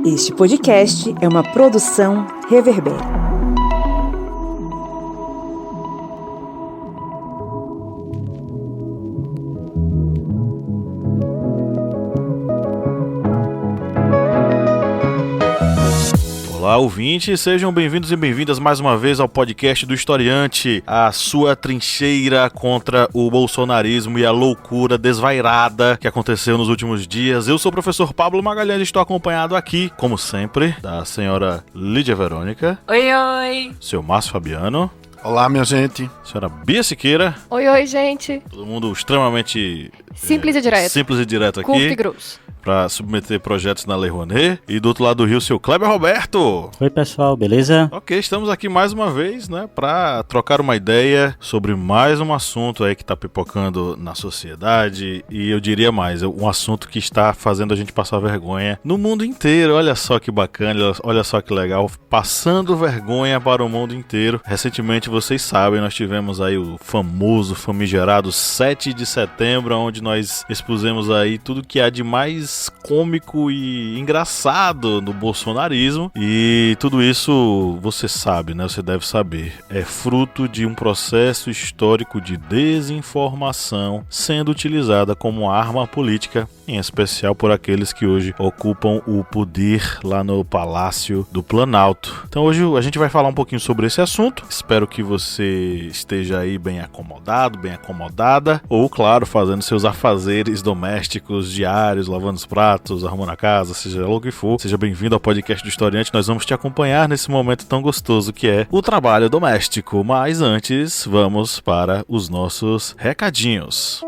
Este podcast é uma produção Reverber. Olá, ouvintes, sejam bem-vindos e bem-vindas mais uma vez ao podcast do Historiante, a sua trincheira contra o bolsonarismo e a loucura desvairada que aconteceu nos últimos dias. Eu sou o professor Pablo Magalhães e estou acompanhado aqui, como sempre, da senhora Lídia Verônica. Oi, oi. Seu Márcio Fabiano. Olá, minha gente. Senhora Bia Siqueira. Oi, gente. Todo mundo extremamente Simples e direto. Simples e direto aqui. Curto e grosso. Para submeter projetos na Lei Rouanet. E do outro lado do rio, seu Kleber Roberto. Oi, pessoal, beleza? Ok, estamos aqui mais uma vez, né, para trocar uma ideia sobre mais um assunto aí que tá pipocando na sociedade. E eu diria mais, um assunto que está fazendo a gente passar vergonha no mundo inteiro. Olha só que bacana, olha só que legal. Passando vergonha para o mundo inteiro. Recentemente, vocês sabem, nós tivemos aí o famoso, famigerado 7 de setembro, onde nós expusemos aí tudo que há de mais cômico e engraçado no bolsonarismo. E tudo isso, você sabe, né? Você deve saber. É fruto de um processo histórico de desinformação sendo utilizada como arma política, em especial por aqueles que hoje ocupam o poder lá no Palácio do Planalto. Então hoje a gente vai falar um pouquinho sobre esse assunto. Espero que você esteja aí bem acomodado, bem acomodada, ou claro, fazendo seus afazeres domésticos diários, lavando os pratos, arrumando a casa, seja lá o que for. Seja bem-vindo ao podcast do Historiante. Nós vamos te acompanhar nesse momento tão gostoso que é o trabalho doméstico. Mas antes, vamos para os nossos recadinhos.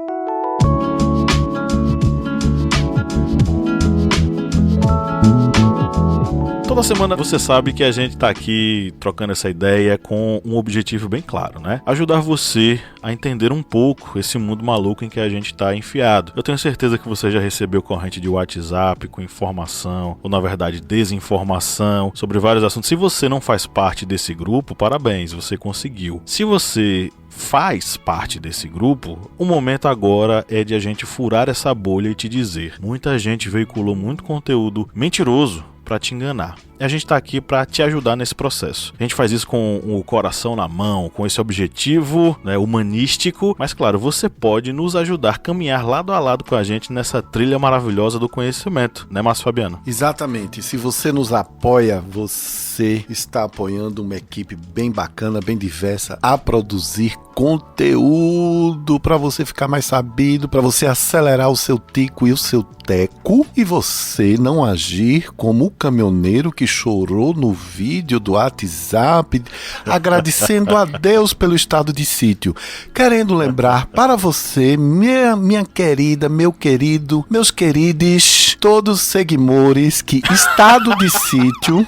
Toda semana você sabe que a gente tá aqui trocando essa ideia com um objetivo bem claro, né? Ajudar você a entender um pouco esse mundo maluco em que a gente tá enfiado. Eu tenho certeza que você já recebeu corrente de WhatsApp com informação, ou na verdade desinformação, sobre vários assuntos. Se você não faz parte desse grupo, parabéns, você conseguiu. Se você faz parte desse grupo, o momento agora é de a gente furar essa bolha e te dizer: muita gente veiculou muito conteúdo mentiroso para te enganar. E a gente está aqui para te ajudar nesse processo. A gente faz isso com o coração na mão, com esse objetivo, né, humanístico, mas claro, você pode nos ajudar a caminhar lado a lado com a gente nessa trilha maravilhosa do conhecimento, né, Márcio Fabiano? Exatamente. Se você nos apoia, você está apoiando uma equipe bem bacana, bem diversa, a produzir conteúdo para você ficar mais sabido, para você acelerar o seu tico e o seu teco, e você não agir como o caminhoneiro que chorou no vídeo do WhatsApp, agradecendo a Deus pelo estado de sítio. Querendo lembrar para você, minha querida, meu querido, meus queridos, todos seguimores, que estado de sítio,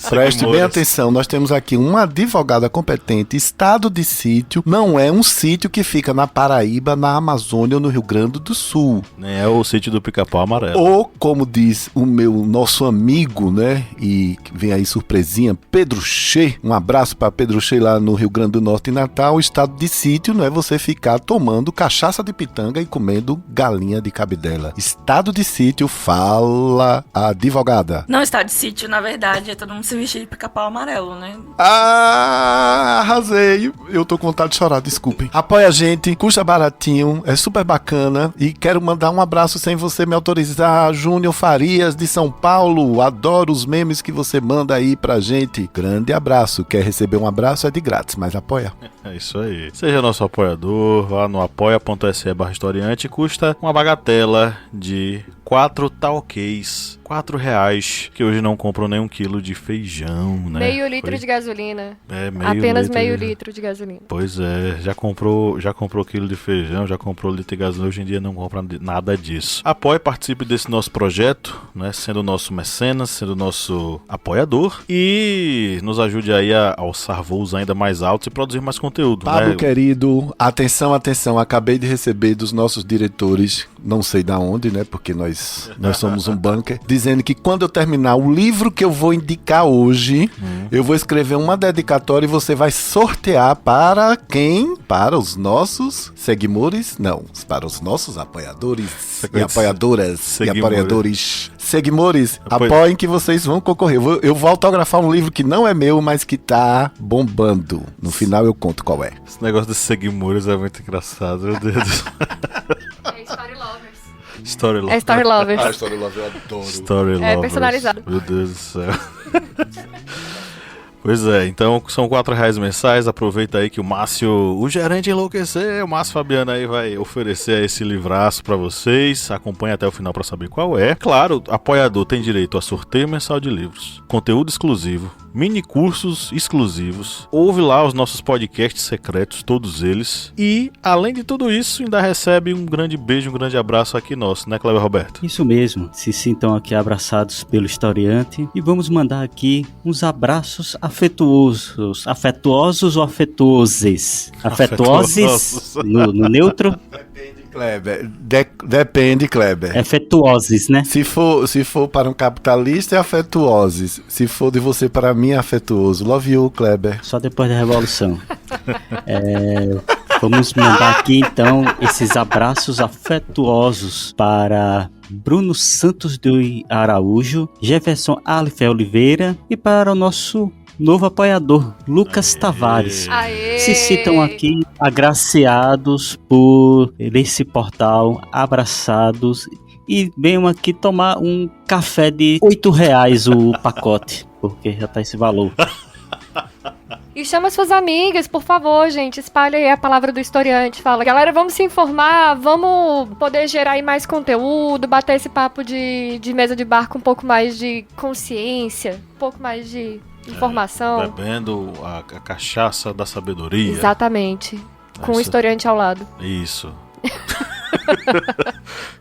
preste bem atenção, nós temos aqui uma advogada competente. Estado de sítio não é um sítio que fica na Paraíba, na Amazônia ou no Rio Grande do Sul. Nem é o sítio do Pica-Pau Amarelo. Ou, como diz o nosso amigo, né, e vem aí surpresinha, Pedro Che, um abraço para Pedro Che lá no Rio Grande do Norte e Natal. O estado de sítio não é você ficar tomando cachaça de pitanga e comendo galinha de cabidela. Estado de sítio, fala a advogada. Não, estado de sítio, na verdade, é todo mundo se vestir de Pica-Pau Amarelo, né? Ah, arrasei. Eu tô com vontade de chorar, desculpem. Apoia a gente, custa baratinho, é super bacana. E quero mandar um abraço sem você me autorizar, Júnior Farias de São Paulo. Adoro os memes que você manda aí pra gente. Grande abraço. Quer receber um abraço? É de grátis, mas apoia. É isso aí. Seja nosso apoiador, vá no apoia.se/historiante. Custa uma bagatela de 4 talquês, R$4, que hoje não compram nem 1 quilo de feijão, né? Meio litro de gasolina. É, meio Apenas litro meio litro de gasolina. Pois é, já comprou quilo de feijão, já comprou litro de gasolina, hoje em dia não compra nada disso. Apoie, participe desse nosso projeto, né? Sendo nosso mecenas, sendo nosso apoiador, e nos ajude aí a alçar voos ainda mais altos e produzir mais conteúdo. Pablo, né? querido, atenção, acabei de receber dos nossos diretores, não sei da onde, né, porque nós somos um bunker, dizendo que quando eu terminar o livro que eu vou indicar hoje, eu vou escrever uma dedicatória e você vai sortear para quem? Para os nossos seguidores? Não, para os nossos apoiadores e apoiadoras e apoiadores. Seguimores, Pois- apoiem que vocês vão concorrer. Eu vou autografar um livro que não é meu, mas que tá bombando. No final eu conto qual é. Esse negócio de Seguimores é muito engraçado, meu Deus do céu. É Story Lovers. Story Love. É Story Lovers. Story Love eu adoro. Story É Lovers. personalizado. Meu Deus do céu. Pois é, então são R$4 mensais. Aproveita aí que o Márcio, o gerente enlouqueceu, o Márcio Fabiano aí vai oferecer esse livraço pra vocês. Acompanhe até o final pra saber qual é. Claro, apoiador tem direito a sorteio mensal de livros, conteúdo exclusivo, mini cursos exclusivos. Ouve lá os nossos podcasts secretos, todos eles. E, além de tudo isso, ainda recebe um grande beijo, um grande abraço aqui nosso, né, Cleber Roberto? Isso mesmo, se sintam aqui abraçados pelo historiante e vamos mandar aqui uns abraços afetuosos ou afetuosos? Afetuosos no neutro, Depende, Kleber. Depende, Kleber. afetuosos, né? Se for para um capitalista, é afetuosos. Se for de você para mim, é afetuoso. Love you, Kleber. Só depois da Revolução. Vamos mandar aqui então esses abraços afetuosos para Bruno Santos de Araújo, Jefferson Alife Oliveira e para o nosso novo apoiador, Lucas Tavares. Aê! Se citam aqui agraciados por esse portal, abraçados e venham aqui tomar um café de R$8 o pacote, porque já tá esse valor. E chama suas amigas, por favor, gente. Espalha aí a palavra do historiante. Fala, galera, vamos se informar, vamos poder gerar aí mais conteúdo, bater esse papo de mesa de bar com um pouco mais de consciência, um pouco mais de informação. Bebendo a cachaça da sabedoria. Exatamente. Com o Isso. historiante ao lado. Isso.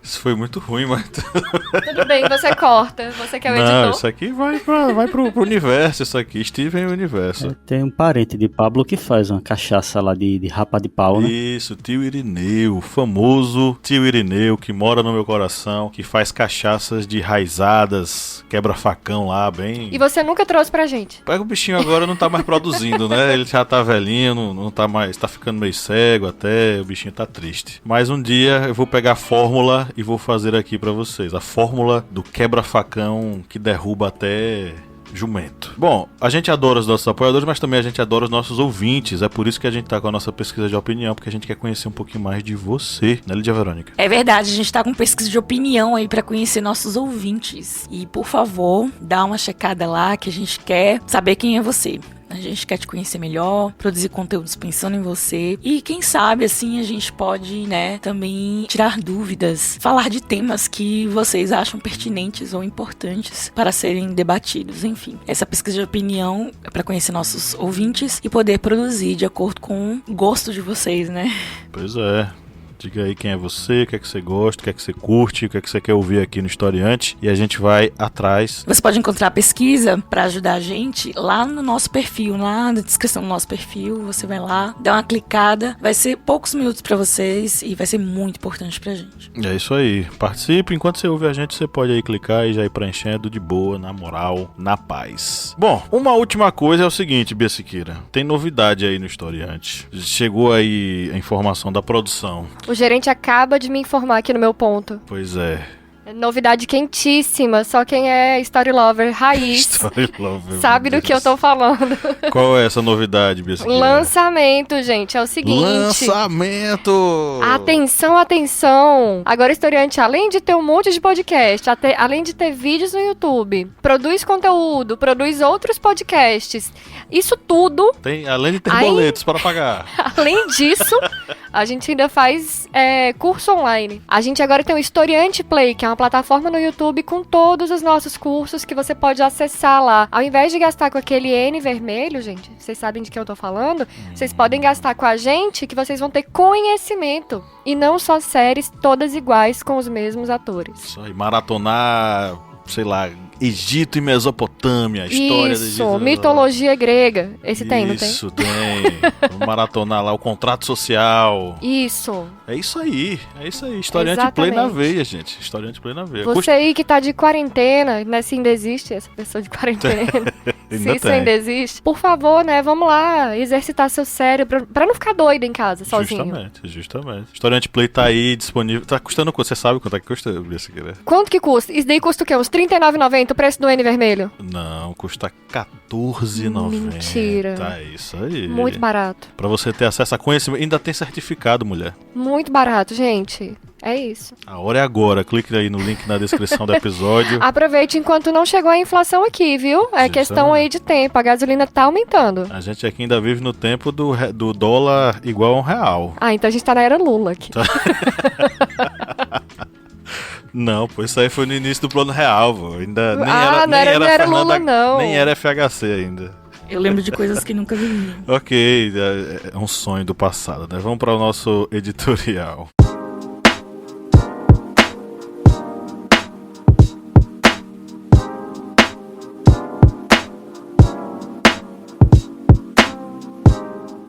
Isso foi muito ruim, mas... Tudo bem, você corta. Você que é o Não, editor. isso aqui vai pro universo, isso aqui. Steven Universo. Tem um parente de Pablo que faz uma cachaça lá de rapa de pau, né? Isso, tio Irineu, o famoso tio Irineu que mora no meu coração, que faz cachaças de raizadas, quebra-facão lá, bem... E você nunca trouxe pra gente. Pega o bichinho agora, não tá mais produzindo, né? Ele já tá velhinho, não tá mais, tá ficando meio cego até, o bichinho tá triste. Mas um dia eu vou pegar a fórmula e vou fazer aqui pra vocês. A fórmula do quebra-facão que derruba até... jumento. Bom, a gente adora os nossos apoiadores, mas também a gente adora os nossos ouvintes. É por isso que a gente tá com a nossa pesquisa de opinião, porque a gente quer conhecer um pouquinho mais de você, né, Lídia Verônica? É verdade, a gente tá com pesquisa de opinião aí pra conhecer nossos ouvintes. E, por favor, dá uma checada lá que a gente quer saber quem é você. A gente quer te conhecer melhor, produzir conteúdos pensando em você. E quem sabe, assim, a gente pode, né, também tirar dúvidas, falar de temas que vocês acham pertinentes ou importantes para serem debatidos. Enfim, essa pesquisa de opinião é para conhecer nossos ouvintes e poder produzir de acordo com o gosto de vocês, né? Pois é. Diga aí quem é você, o que é que você gosta, o que é que você curte, o que é que você quer ouvir aqui no Historiante. E a gente vai atrás. Você pode encontrar a pesquisa para ajudar a gente lá no nosso perfil, lá na descrição do nosso perfil. Você vai lá, dá uma clicada, vai ser poucos minutos para vocês e vai ser muito importante pra gente. É isso aí. Participe. Enquanto você ouve a gente, você pode aí clicar e já ir preenchendo de boa, na moral, na paz. Bom, uma última coisa é o seguinte, Bia Siqueira. Tem novidade aí no Historiante. Chegou aí a informação da produção. O gerente acaba de me informar aqui no meu ponto. Pois é. É novidade quentíssima. Só quem é Story Lover raiz Story Lover, sabe meu do que eu Deus. tô falando. Qual é essa novidade, Bia Siqueira? Lançamento, gente. É o seguinte. Lançamento! Atenção, atenção! Agora o Historiante, além de ter um monte de podcast, além de ter vídeos no YouTube, produz conteúdo, produz outros podcasts. Isso tudo, Tem, além de ter Aí- boletos para pagar. além disso, a gente ainda faz curso online. A gente agora tem o Historiante Play, que é uma plataforma no YouTube com todos os nossos cursos que você pode acessar lá. Ao invés de gastar com aquele N vermelho, gente, vocês sabem de que eu tô falando, vocês podem gastar com a gente, que vocês vão ter conhecimento. E não só séries todas iguais com os mesmos atores. Isso aí, maratonar, sei lá, Egito e Mesopotâmia, a história do Isso, Egito. mitologia grega. Esse tem, não tem? Isso, tem. Vamos maratonar lá o contrato social. Isso. É isso aí. Historiante Play na veia, gente. Historiante Play na veia. Você aí que tá de quarentena, né? Se ainda existe essa pessoa de quarentena. Se isso ainda existe. Por favor, né? Vamos lá exercitar seu cérebro pra não ficar doido em casa, sozinho. Justamente. Historiante Play tá aí disponível. Tá custando quanto? Você sabe quanto é que custa, Biasiqueira? Quanto que custa? Isso daí custa o quê? Uns R$39,90 o preço do N vermelho? Não, custa R$14,90. Mentira. É isso aí. Muito barato. Pra você ter acesso a conhecimento. Ainda tem certificado, mulher. Muito barato, gente. É isso. A hora é agora. Clique aí no link na descrição do episódio. Aproveite enquanto não chegou a inflação aqui, viu? É questão aí de tempo. A gasolina tá aumentando. A gente aqui ainda vive no tempo do dólar igual a R$1. Ah, então a gente tá na era Lula aqui. Não, pô, isso aí foi no início do Plano Real, pô. Ainda nem não era Lula, não. Nem era FHC ainda. Eu lembro de coisas que nunca vivi. Ok, é um sonho do passado, né? Vamos para o nosso editorial.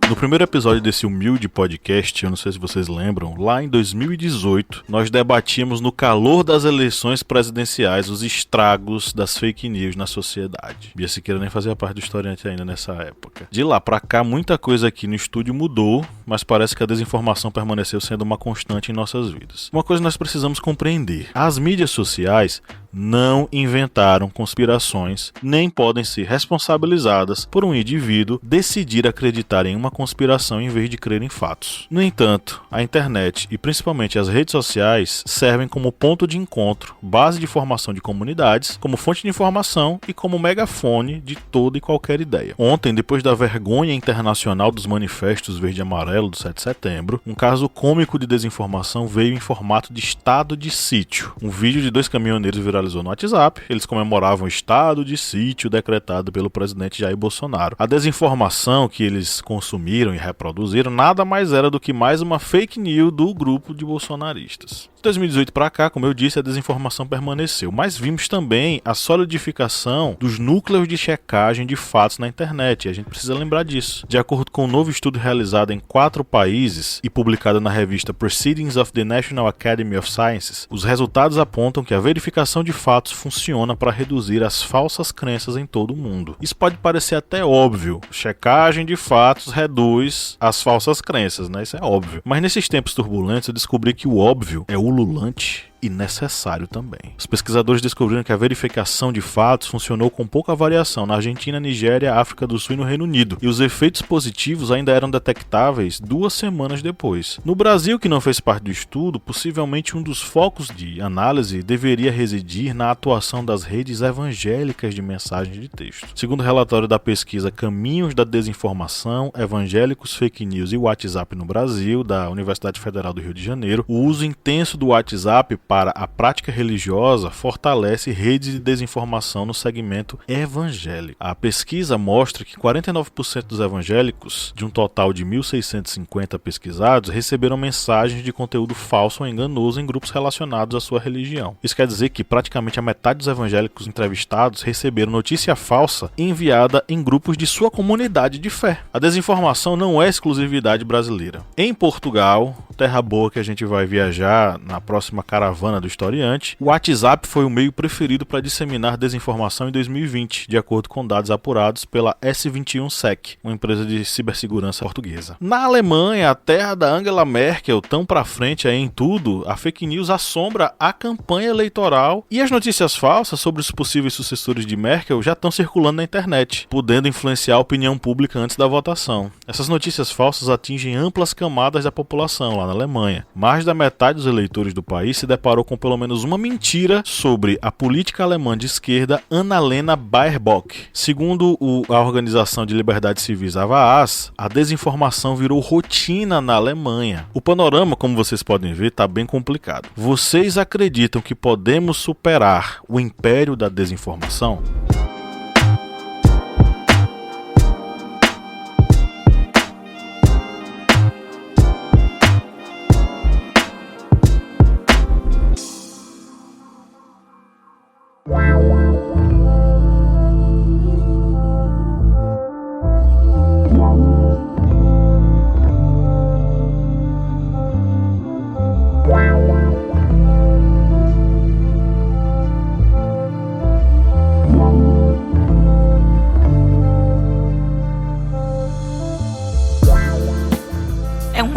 No primeiro episódio desse humilde podcast, eu não sei se vocês lembram, lá em 2018, nós debatíamos no calor das eleições presidenciais os estragos das fake news na sociedade. Bia Siqueira nem fazia parte do historiante ainda nessa época. De lá pra cá, muita coisa aqui no estúdio mudou, mas parece que a desinformação permaneceu sendo uma constante em nossas vidas. Uma coisa nós precisamos compreender: as mídias sociais não inventaram conspirações, nem podem ser responsabilizadas por um indivíduo decidir acreditar em uma conspiração em vez de crer em fatos. No entanto, a internet e principalmente as redes sociais servem como ponto de encontro, base de formação de comunidades, como fonte de informação e como megafone de toda e qualquer ideia. Ontem, depois da vergonha internacional dos manifestos verde e amarelo do 7 de setembro, um caso cômico de desinformação veio em formato de estado de sítio. Um vídeo de 2 caminhoneiros viralizou no WhatsApp. Eles comemoravam o estado de sítio decretado pelo presidente Jair Bolsonaro. A desinformação que eles consumiram e reproduziram nada mais era do que mais uma fake news do grupo de bolsonaristas. De 2018 para cá, como eu disse, a desinformação permaneceu, mas vimos também a solidificação dos núcleos de checagem de fatos na internet, e a gente precisa lembrar disso. De acordo com um novo estudo realizado em 4 países e publicado na revista Proceedings of the National Academy of Sciences, os resultados apontam que a verificação de fatos funciona para reduzir as falsas crenças em todo o mundo. Isso pode parecer até óbvio, checagem de fatos reduz as falsas crenças, né? Isso é óbvio. Mas nesses tempos turbulentos eu descobri que o óbvio é ululante e necessário também. Os pesquisadores descobriram que a verificação de fatos funcionou com pouca variação na Argentina, Nigéria, África do Sul e no Reino Unido, e os efeitos positivos ainda eram detectáveis 2 semanas depois. No Brasil, que não fez parte do estudo, possivelmente um dos focos de análise deveria residir na atuação das redes evangélicas de mensagens de texto. Segundo o relatório da pesquisa Caminhos da Desinformação, Evangélicos, Fake News e WhatsApp no Brasil, da Universidade Federal do Rio de Janeiro, o uso intenso do WhatsApp para a prática religiosa fortalece redes de desinformação no segmento evangélico. A pesquisa mostra que 49% dos evangélicos, de um total de 1.650 pesquisados, receberam mensagens de conteúdo falso ou enganoso em grupos relacionados à sua religião. Isso quer dizer que praticamente a metade dos evangélicos entrevistados receberam notícia falsa enviada em grupos de sua comunidade de fé. A desinformação não é exclusividade brasileira. Em Portugal, terra boa que a gente vai viajar na próxima caravana do historiante, o WhatsApp foi o meio preferido para disseminar desinformação em 2020, de acordo com dados apurados pela S21Sec, uma empresa de cibersegurança portuguesa. Na Alemanha, a terra da Angela Merkel, tão pra frente aí em tudo, a fake news assombra a campanha eleitoral e as notícias falsas sobre os possíveis sucessores de Merkel já estão circulando na internet, podendo influenciar a opinião pública antes da votação. Essas notícias falsas atingem amplas camadas da população lá na Alemanha. Mais da metade dos eleitores do país se deparou com pelo menos uma mentira sobre a política alemã de esquerda Annalena Baerbock. Segundo a Organização de Liberdades Civis AVAAS, a desinformação virou rotina na Alemanha. O panorama, como vocês podem ver, está bem complicado. Vocês acreditam que podemos superar o império da desinformação?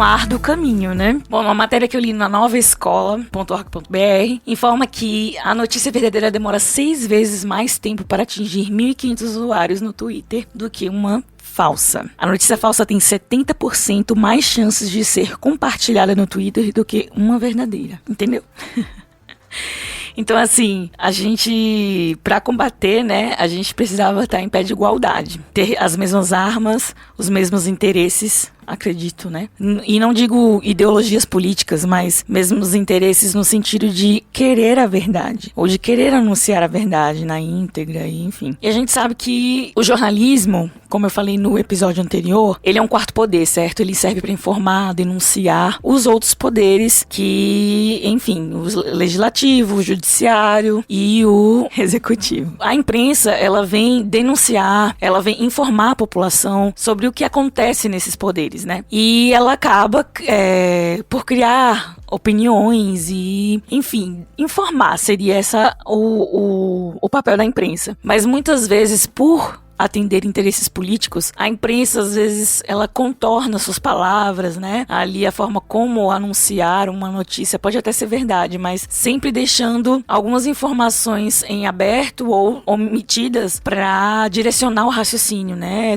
um árduo caminho, né? Bom, uma matéria que eu li na novaescola.org.br informa que a notícia verdadeira demora 6 vezes mais tempo para atingir 1.500 usuários no Twitter do que uma falsa. A notícia falsa tem 70% mais chances de ser compartilhada no Twitter do que uma verdadeira. Entendeu? Então, assim, a gente, pra combater, né, a gente precisava estar em pé de igualdade. Ter as mesmas armas, os mesmos interesses, acredito, né? E não digo ideologias políticas, mas mesmos interesses no sentido de querer a verdade, ou de querer anunciar a verdade na íntegra, e enfim. E a gente sabe que o jornalismo, como eu falei no episódio anterior, ele é um quarto poder, certo? Ele serve para informar, denunciar os outros poderes que, enfim, o legislativo, o judiciário e o executivo. A imprensa, ela vem denunciar, ela vem informar a população sobre o que acontece nesses poderes, né? E ela acaba por criar opiniões e, enfim, informar seria o papel da imprensa. Mas muitas vezes, por atender interesses políticos, a imprensa, às vezes, ela contorna suas palavras, né? Ali a forma como anunciar uma notícia pode até ser verdade, mas sempre deixando algumas informações em aberto ou omitidas para direcionar o raciocínio, né?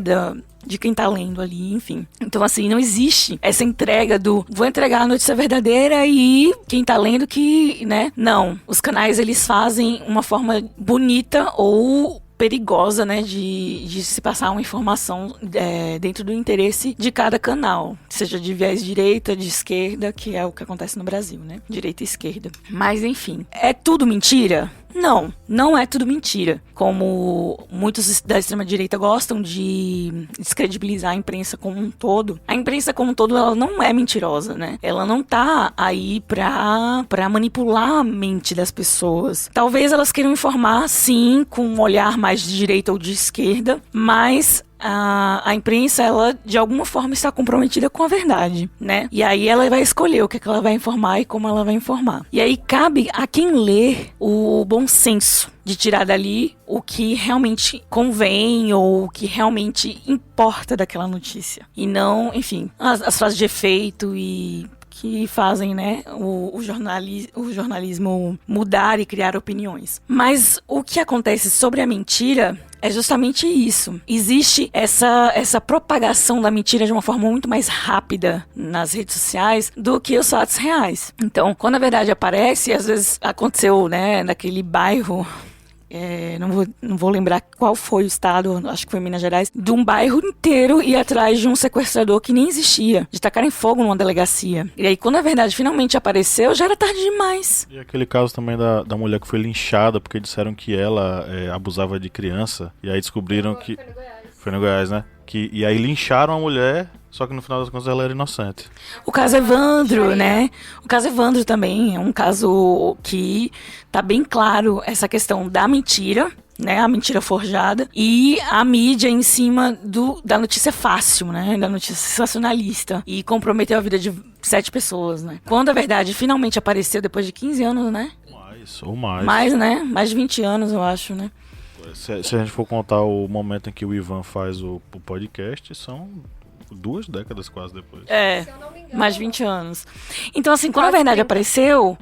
De quem tá lendo ali, enfim. Então, assim, não existe essa entrega vou entregar a notícia verdadeira e quem tá lendo que, né? Não. Os canais, eles fazem uma forma bonita ou perigosa, né, de se passar uma informação dentro do interesse de cada canal, seja de viés direita, de esquerda, que é o que acontece no Brasil, né, direita e esquerda. Mas, enfim, é tudo mentira? Não, não é tudo mentira. Como muitos da extrema-direita gostam de descredibilizar a imprensa como um todo, a imprensa como um todo, ela não é mentirosa, né? Ela não tá aí pra manipular a mente das pessoas. Talvez elas queiram informar, sim, com um olhar mais de direita ou de esquerda, mas a imprensa, ela de alguma forma está comprometida com a verdade, né? E aí ela vai escolher o que ela vai informar e como ela vai informar. E aí cabe a quem lê o bom senso de tirar dali o que realmente convém ou o que realmente importa daquela notícia. E não, enfim, as frases de efeito e que fazem, né, o jornalismo mudar e criar opiniões. Mas o que acontece sobre a mentira é justamente isso. Existe essa propagação da mentira de uma forma muito mais rápida nas redes sociais do que os fatos reais. Então, quando a verdade aparece, às vezes aconteceu, né, naquele bairro, não vou lembrar qual foi o estado, acho que foi Minas Gerais, de um bairro inteiro ir atrás de um sequestrador que nem existia, de tacarem fogo numa delegacia. E aí, quando a verdade finalmente apareceu, já era tarde demais. E aquele caso também da mulher que foi linchada porque disseram que ela abusava de criança, e aí descobriram que... Foi no Goiás, né? E aí lincharam a mulher, só que no final das contas ela era inocente. O caso Evandro, né? O caso Evandro também é um caso que tá bem claro essa questão da mentira, né? A mentira forjada e a mídia em cima da notícia fácil, né? Da notícia sensacionalista e comprometeu a vida de 7 pessoas, né? Quando a verdade finalmente apareceu depois de 15 anos, né? Mais. Mais, né? Mais de 20 anos, eu acho, né? Se a gente for contar o momento em que o Ivan faz o podcast, são 2 décadas quase depois. Mais de 20 anos. Então, assim, quando a verdade apareceu,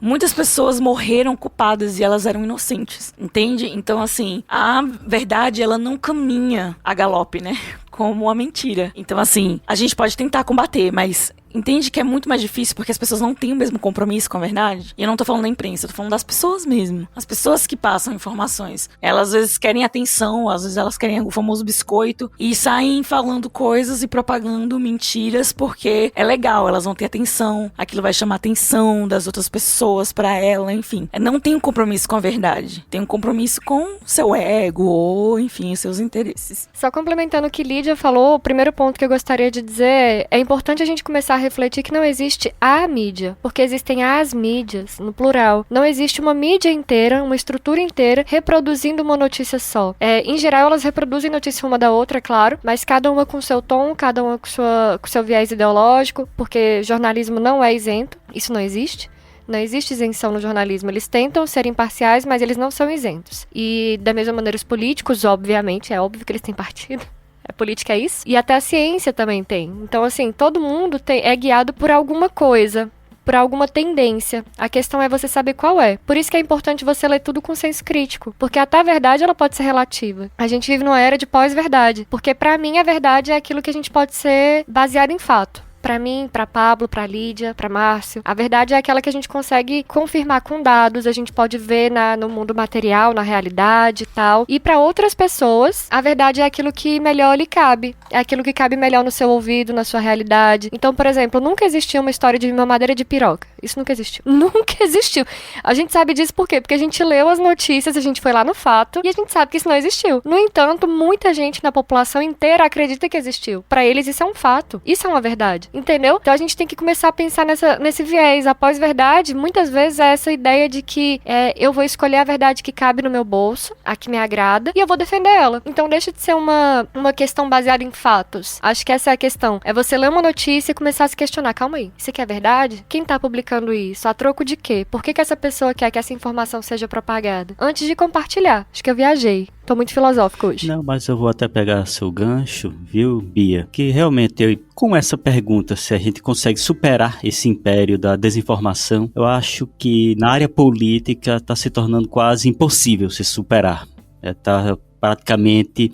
muitas pessoas morreram culpadas e elas eram inocentes, entende? Então, assim, a verdade, ela não caminha a galope, né? Como a mentira. Então, assim, a gente pode tentar combater, mas entende que é muito mais difícil porque as pessoas não têm o mesmo compromisso com a verdade? E eu não tô falando da imprensa, eu tô falando das pessoas mesmo. As pessoas que passam informações. Elas às vezes querem atenção, às vezes elas querem o famoso biscoito e saem falando coisas e propagando mentiras porque é legal, elas vão ter atenção, aquilo vai chamar a atenção das outras pessoas pra ela, enfim. Não tem um compromisso com a verdade, tem um compromisso com seu ego ou, enfim, seus interesses. Só complementando o que Lídia falou, o primeiro ponto que eu gostaria de dizer é importante a gente começar a refletir que não existe a mídia, porque existem as mídias, no plural. Não existe uma mídia inteira, uma estrutura inteira, reproduzindo uma notícia só. Em geral, elas reproduzem notícia uma da outra, é claro, mas cada uma com seu tom, cada uma com seu viés ideológico, porque jornalismo não é isento, isso não existe. Não existe isenção no jornalismo. Eles tentam ser imparciais, mas eles não são isentos. E, da mesma maneira, os políticos, obviamente, é óbvio que eles têm partido. A política é isso. E até a ciência também tem. Então, assim, todo mundo é guiado por alguma coisa, por alguma tendência. A questão é você saber qual é. Por isso que é importante você ler tudo com senso crítico, porque até a verdade ela pode ser relativa. A gente vive numa era de pós-verdade, porque pra mim a verdade é aquilo que a gente pode ser baseado em fato. Pra mim, pra Pablo, pra Lídia, pra Márcio, a verdade é aquela que a gente consegue confirmar com dados, a gente pode ver no mundo material, na realidade e tal. E pra outras pessoas, a verdade é aquilo que melhor lhe cabe. É aquilo que cabe melhor no seu ouvido, na sua realidade. Então, por exemplo, nunca existiu uma história de mamadeira de piroca. Isso nunca existiu. Nunca existiu. A gente sabe disso por quê? Porque a gente leu as notícias, a gente foi lá no fato e a gente sabe que isso não existiu. No entanto, muita gente na população inteira acredita que existiu. Pra eles isso é um fato. Isso é uma verdade. Entendeu? Então a gente tem que começar a pensar nesse viés. A pós-verdade, muitas vezes é essa ideia de que eu vou escolher a verdade que cabe no meu bolso, a que me agrada, e eu vou defender ela. Então deixa de ser uma questão baseada em fatos. Acho que essa é a questão. É você ler uma notícia e começar a se questionar. Calma aí, isso aqui é verdade? Quem tá publicando isso? A troco de quê? Por que essa pessoa quer que essa informação seja propagada? Antes de compartilhar. Acho que eu viajei. Tô muito filosófico hoje. Não, mas eu vou até pegar seu gancho, viu, Bia? Que realmente, com essa pergunta, se a gente consegue superar esse império da desinformação, eu acho que na área política está se tornando quase impossível se superar. Está praticamente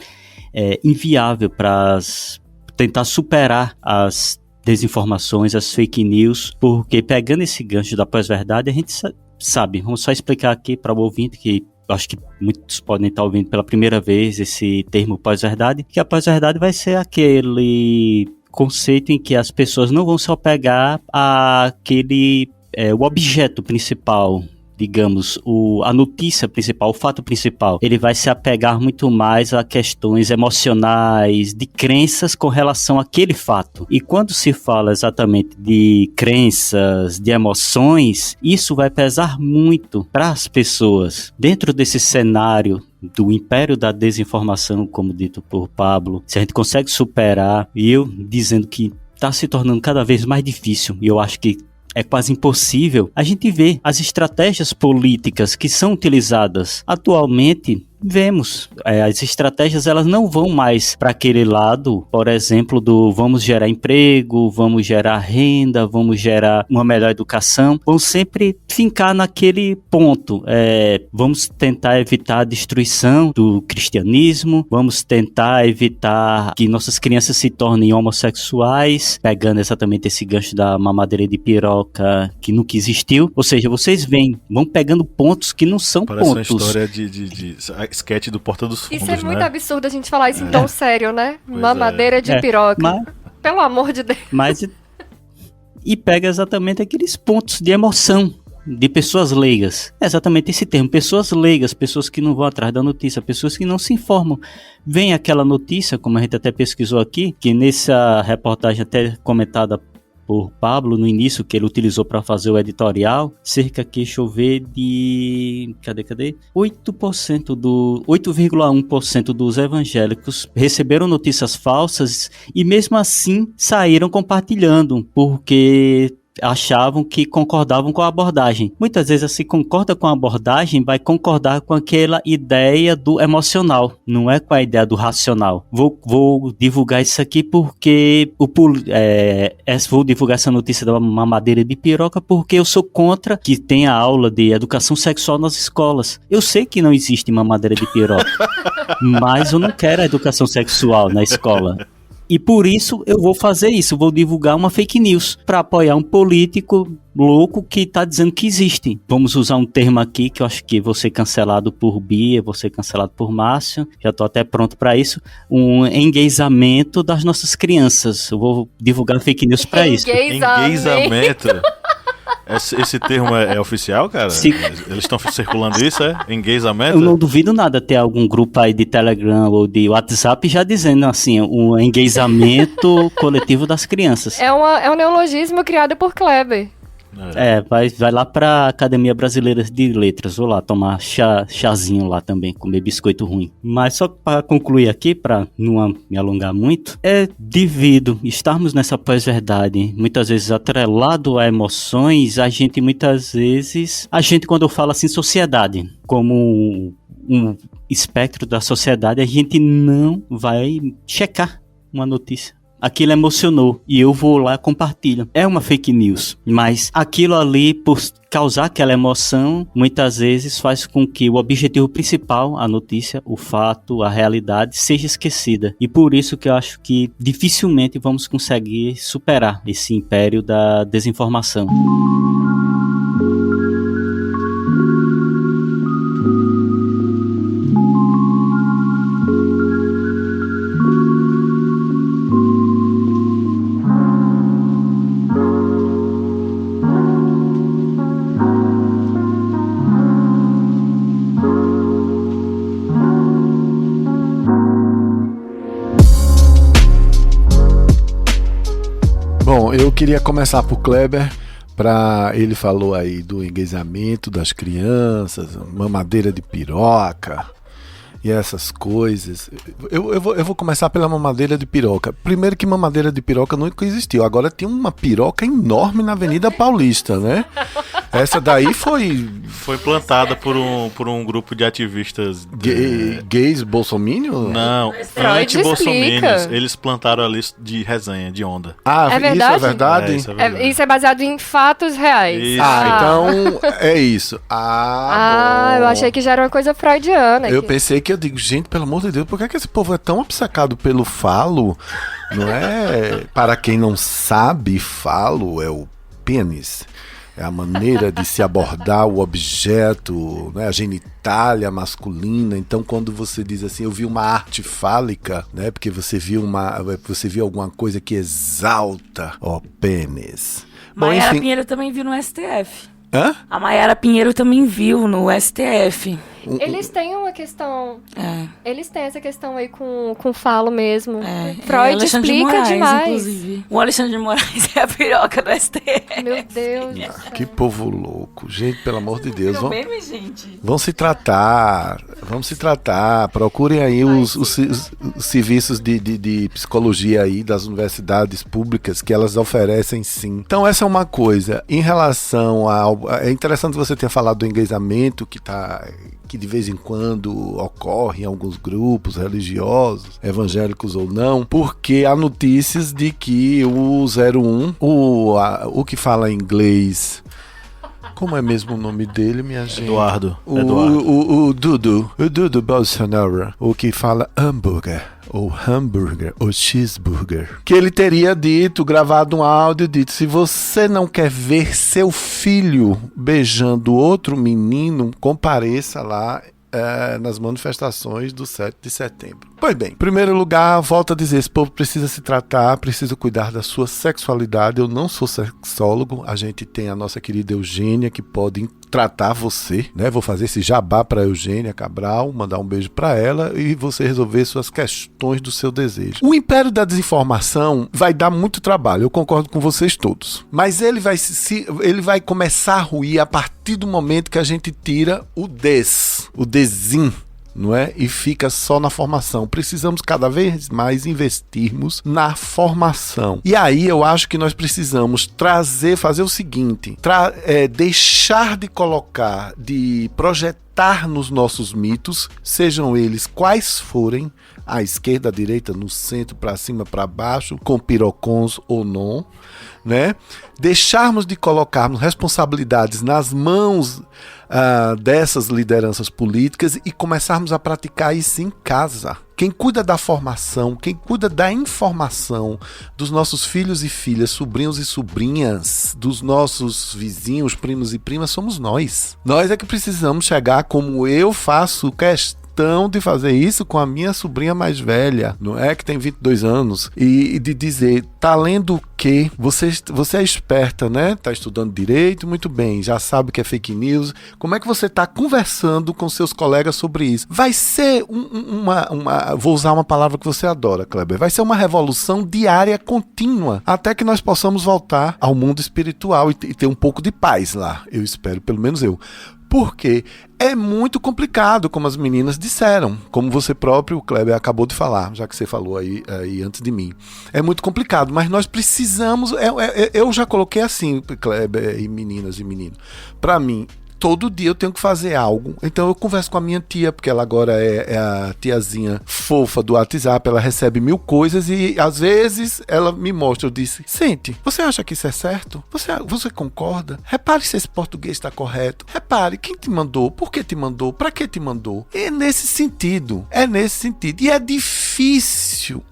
inviável para tentar superar as desinformações, as fake news, porque pegando esse gancho da pós-verdade, a gente sabe, vamos só explicar aqui para o ouvinte que acho que muitos podem estar ouvindo pela primeira vez esse termo pós-verdade, que a pós-verdade vai ser aquele conceito em que as pessoas não vão se apegar àquele, o objeto principal, digamos, a notícia principal, o fato principal. Ele vai se apegar muito mais a questões emocionais, de crenças com relação àquele fato. E quando se fala exatamente de crenças, de emoções, isso vai pesar muito para as pessoas. Dentro desse cenário do império da desinformação, como dito por Pablo, se a gente consegue superar, e eu dizendo que está se tornando cada vez mais difícil, e eu acho que é quase impossível, a gente vê as estratégias políticas que são utilizadas atualmente. Vemos, as estratégias elas não vão mais para aquele lado, por exemplo, do vamos gerar emprego, vamos gerar renda, vamos gerar uma melhor educação, vão sempre fincar naquele ponto, vamos tentar evitar a destruição do cristianismo, vamos tentar evitar que nossas crianças se tornem homossexuais, pegando exatamente esse gancho da mamadeira de piroca que nunca existiu, ou seja, vocês vão pegando pontos que não são Parece pontos. uma história de sketch do Porta dos Fundos, Isso é muito né? absurdo a gente falar isso em tom sério, né? Pois Mamadeira de piroca. Pelo amor de Deus. E pega exatamente aqueles pontos de emoção de pessoas leigas. É exatamente esse termo, pessoas leigas, pessoas que não vão atrás da notícia, pessoas que não se informam. Vem aquela notícia, como a gente até pesquisou aqui, que nessa reportagem até comentada por Pablo no início, que ele utilizou para fazer o editorial, cerca que chover de 8,1% dos evangélicos receberam notícias falsas e mesmo assim saíram compartilhando, porque achavam que concordavam com a abordagem. Muitas vezes, se concorda com a abordagem, vai concordar com aquela ideia do emocional, não é com a ideia do racional. Vou divulgar isso aqui porque vou divulgar essa notícia da mamadeira de piroca porque eu sou contra que tenha aula de educação sexual nas escolas. Eu sei que não existe mamadeira de piroca, mas eu não quero a educação sexual na escola. E por isso eu vou fazer isso, vou divulgar uma fake news para apoiar um político louco que está dizendo que existe. Vamos usar um termo aqui que eu acho que vou ser cancelado por Bia, vou ser cancelado por Márcio, já estou até pronto para isso, um enguezamento das nossas crianças. Eu vou divulgar fake news para isso. Enguezamento? Esse termo é oficial, cara? Sim. Eles estão circulando isso, Enguezamento? Eu não duvido nada ter algum grupo aí de Telegram ou de WhatsApp já dizendo assim, um enguezamento coletivo das crianças. É um neologismo criado por Kleber. Vai lá pra Academia Brasileira de Letras, vou lá tomar chazinho lá também, comer biscoito ruim. Mas só para concluir aqui, para não me alongar muito, devido estarmos nessa pós-verdade, muitas vezes atrelado a emoções, a gente quando eu falo assim sociedade, como espectro da sociedade, a gente não vai checar uma notícia. Aquilo emocionou e eu vou lá e compartilho. É uma fake news, mas aquilo ali, por causar aquela emoção, muitas vezes faz com que o objetivo principal, a notícia, o fato, a realidade, seja esquecida. E por isso que eu acho que dificilmente vamos conseguir superar esse império da desinformação. Bom, eu queria começar por Kleber, ele falou aí do enguisamento das crianças, mamadeira de piroca e essas coisas. Eu vou começar pela mamadeira de piroca. Primeiro que mamadeira de piroca nunca existiu, agora tem uma piroca enorme na Avenida Paulista, né? Essa daí foi plantada por um grupo de ativistas gays bolsominions? Não, Freud anti-bolsominions. explica. Eles plantaram ali de resenha, de onda. Ah, É verdade? isso é verdade? Isso é verdade. Isso é baseado em fatos reais. Isso. Então é isso. Bom. Eu achei que já era uma coisa freudiana. Eu aqui. pensei que eu digo, gente, pelo amor de Deus, por que esse povo é tão obcecado pelo falo? Não é? Para quem não sabe, falo é o pênis. É a maneira de se abordar o objeto, né, a genitália masculina. Então, quando você diz assim, eu vi uma arte fálica, né, porque você viu alguma coisa que exalta o pênis. Bom, Maiara enfim. Pinheiro também viu no STF. Hã? A Maiara Pinheiro também viu no STF. Eles têm uma questão. É. Eles têm essa questão aí com falo mesmo. Freud Alexandre de explica Moraes, demais. Inclusive. O Alexandre de Moraes é a piroca do STF. Meu Deus do céu. Que povo louco. Gente, pelo amor de Deus. Virou meme, gente. Vamos se tratar. Procurem aí os serviços de psicologia aí das universidades públicas que elas oferecem, sim. Então essa é uma coisa. Em relação ao... É interessante você ter falado do enguisamento que de vez em quando ocorre em alguns grupos religiosos, evangélicos ou não, porque há notícias de que o 01, o que fala inglês... Como é mesmo o nome dele, minha gente? Eduardo. O Dudu Bolsonaro, o que fala hambúrguer, ou cheeseburger, que ele teria gravado um áudio, dito, se você não quer ver seu filho beijando outro menino, compareça lá nas manifestações do 7 de setembro. Pois bem, em primeiro lugar, volto a dizer, esse povo precisa se tratar, precisa cuidar da sua sexualidade. Eu não sou sexólogo, a gente tem a nossa querida Eugênia que pode tratar você, né? Vou fazer esse jabá para Eugênia Cabral, mandar um beijo para ela e você resolver suas questões do seu desejo. O império da desinformação vai dar muito trabalho, eu concordo com vocês todos, mas ele vai começar a ruir a partir do momento que a gente tira o desin, não é? E fica só na formação. Precisamos cada vez mais investirmos na formação. E aí eu acho que nós precisamos fazer o seguinte, deixar de projetar nos nossos mitos, sejam eles quais forem, à esquerda, à direita, no centro, para cima, para baixo, com pirocons ou não, né? Deixarmos de colocarmos responsabilidades nas mãos dessas lideranças políticas e começarmos a praticar isso em casa. Quem cuida da formação, quem cuida da informação dos nossos filhos e filhas, sobrinhos e sobrinhas, dos nossos vizinhos, primos e primas, somos nós. Nós é que precisamos chegar, como eu faço questão de fazer isso com a minha sobrinha mais velha, não é, que tem 22 anos, e de dizer, tá lendo o quê? Você é esperta, né? Tá estudando direito, muito bem, já sabe o que é fake news. Como é que você tá conversando com seus colegas sobre isso? Vai ser vou usar uma palavra que você adora, Kleber, vai ser uma revolução diária contínua, até que nós possamos voltar ao mundo espiritual e ter um pouco de paz lá, eu espero, pelo menos eu. Porque é muito complicado, como as meninas disseram, como você próprio, Kleber, acabou de falar, já que você falou aí antes de mim. É muito complicado, mas nós precisamos... Eu já coloquei assim, Kleber e meninas e meninos. Para mim, todo dia eu tenho que fazer algo. Então eu converso com a minha tia, porque ela agora é a tiazinha fofa do WhatsApp, ela recebe 1000 coisas e às vezes ela me mostra, eu disse, sente, você acha que isso é certo? Você concorda? Repare se esse português está correto. Repare, quem te mandou? Por que te mandou? Para que te mandou? É nesse sentido. E é difícil,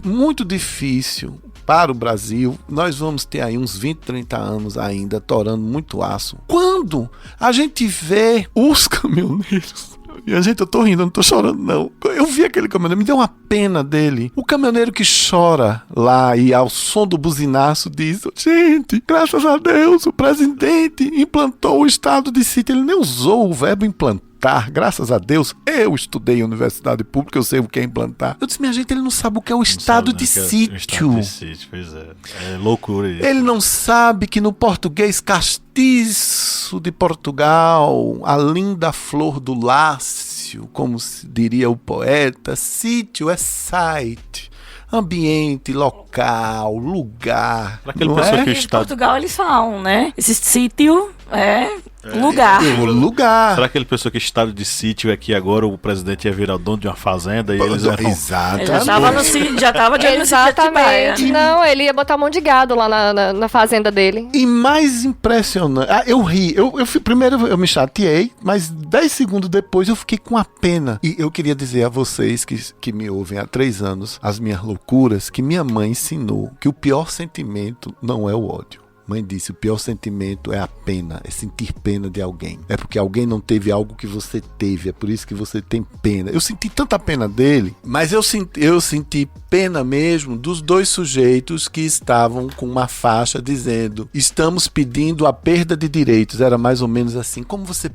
muito difícil para o Brasil. Nós vamos ter aí uns 20, 30 anos ainda torando muito aço. Quando a gente vê os caminhoneiros, e eu tô rindo, eu não tô chorando não. Eu vi aquele caminhoneiro, me deu uma pena dele. O caminhoneiro que chora lá e ao som do buzinaço diz, gente, graças a Deus, o presidente implantou o estado de sítio. Ele nem usou o verbo implantar. Graças a Deus, eu estudei em universidade pública, eu sei o que é implantar. Eu disse, minha gente, ele não sabe o que é o estado de sítio. Estado de sítio, pois é. É loucura isso. Ele não sabe que no português castiço de Portugal, a linda flor do lácio, como se diria o poeta, sítio é site. Ambiente, local, lugar. Para aquele pessoa que Em Portugal eles falam, né? Esse sítio é lugar. Lugar. Será que aquele pessoa que estado de sítio é que agora o presidente ia virar o dono de uma fazenda e eles eram... Exatamente. Ele já tava de olho no sítio de Atibaia, Exatamente. né? Não, ele ia botar um monte de gado lá na fazenda dele. E mais impressionante, eu ri, primeiro eu me chateei, mas 10 segundos depois eu fiquei com a pena. E eu queria dizer a vocês que me ouvem há 3 anos, as minhas loucuras, que minha mãe ensinou que o pior sentimento não é o ódio. Mãe disse, o pior sentimento é a pena, é sentir pena de alguém. É porque alguém não teve algo que você teve, é por isso que você tem pena. Eu senti tanta pena dele, mas eu senti pena mesmo dos 2 sujeitos que estavam com uma faixa dizendo, estamos pedindo a perda de direitos. Era mais ou menos assim, como você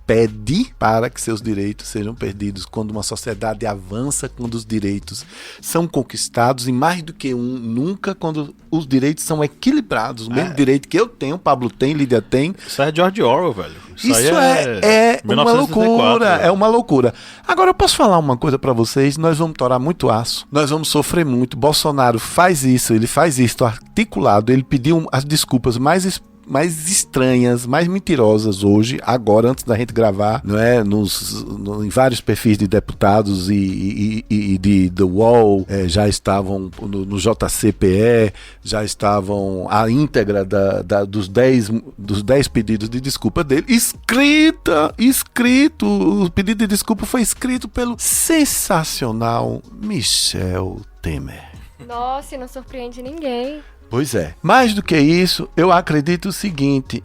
pede para que seus direitos sejam perdidos quando uma sociedade avança, quando os direitos são conquistados, e mais do que nunca quando os direitos são equilibrados. O mesmo direito que eu tenho, Pablo tem, Lídia tem. Isso é George Orwell, velho. Isso é uma 1984, loucura, velho. é uma loucura. Agora eu posso falar uma coisa pra vocês, nós vamos torar muito aço, nós vamos sofrer muito. Bolsonaro faz isso, ele faz isso articulado, ele pediu as desculpas mais estranhas, mais mentirosas hoje, agora, antes da gente gravar, não é? Em vários perfis de deputados e de The Wall, já estavam no JCPE, já estavam a íntegra dos 10 pedidos de desculpa dele, escrito, o pedido de desculpa foi escrito pelo sensacional Michel Temer. Nossa, e não surpreende ninguém. Pois é. Mais do que isso, eu acredito o seguinte,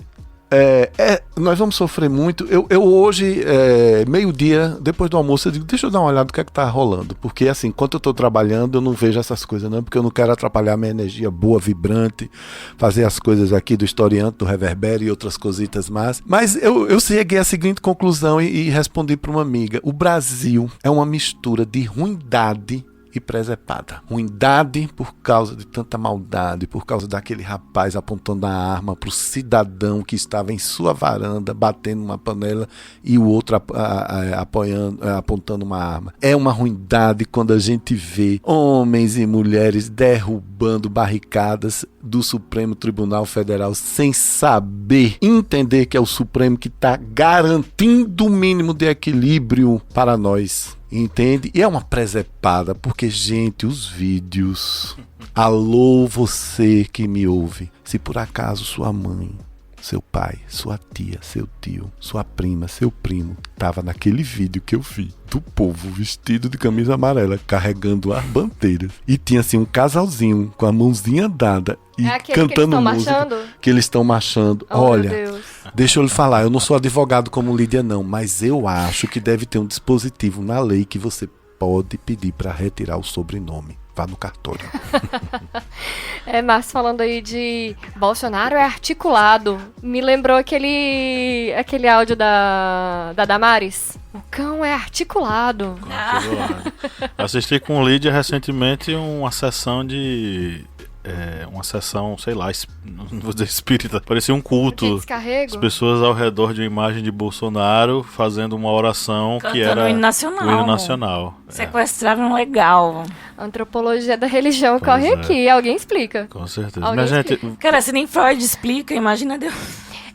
nós vamos sofrer muito. Eu hoje, meio-dia, depois do almoço, eu digo, deixa eu dar uma olhada no que é que tá rolando. Porque assim, enquanto eu tô trabalhando, eu não vejo essas coisas não, porque eu não quero atrapalhar minha energia boa, vibrante, fazer as coisas aqui do historiante, do reverbério e outras cositas mais. Mas eu cheguei à seguinte conclusão e respondi para uma amiga. O Brasil é uma mistura de ruindade e presepada. Ruindade por causa de tanta maldade, por causa daquele rapaz apontando a arma pro cidadão que estava em sua varanda, batendo uma panela, e o outro apontando uma arma. É uma ruindade quando a gente vê homens e mulheres derrubando barricadas do Supremo Tribunal Federal sem saber, entender que é o Supremo que está garantindo o mínimo de equilíbrio para nós. Entende? E é uma presepada, porque, gente, os vídeos... Alô, você que me ouve. Se por acaso sua mãe, seu pai, sua tia, seu tio, sua prima, seu primo estava naquele vídeo que eu vi do povo vestido de camisa amarela carregando as bandeiras e tinha assim um casalzinho com a mãozinha dada e cantando música que eles estão marchando. Olha, deixa eu lhe falar, eu não sou advogado como Lídia não, mas eu acho que deve ter um dispositivo na lei que você pode pedir para retirar o sobrenome. Vá no cartório. Márcio falando aí de Bolsonaro é articulado. Me lembrou aquele áudio da Damares. O cão é articulado. Assisti com Lídia recentemente uma sessão, sei lá, não vou dizer espírita, parecia um culto. Descarrego. As pessoas ao redor de uma imagem de Bolsonaro fazendo uma oração Cantando que era o hino nacional. O hino nacional. Sequestraram legal. Antropologia da religião Pois corre é. aqui, alguém explica. Com certeza. Alguém Mas, gente, explica. Cara, se nem Freud explica, imagina Deus.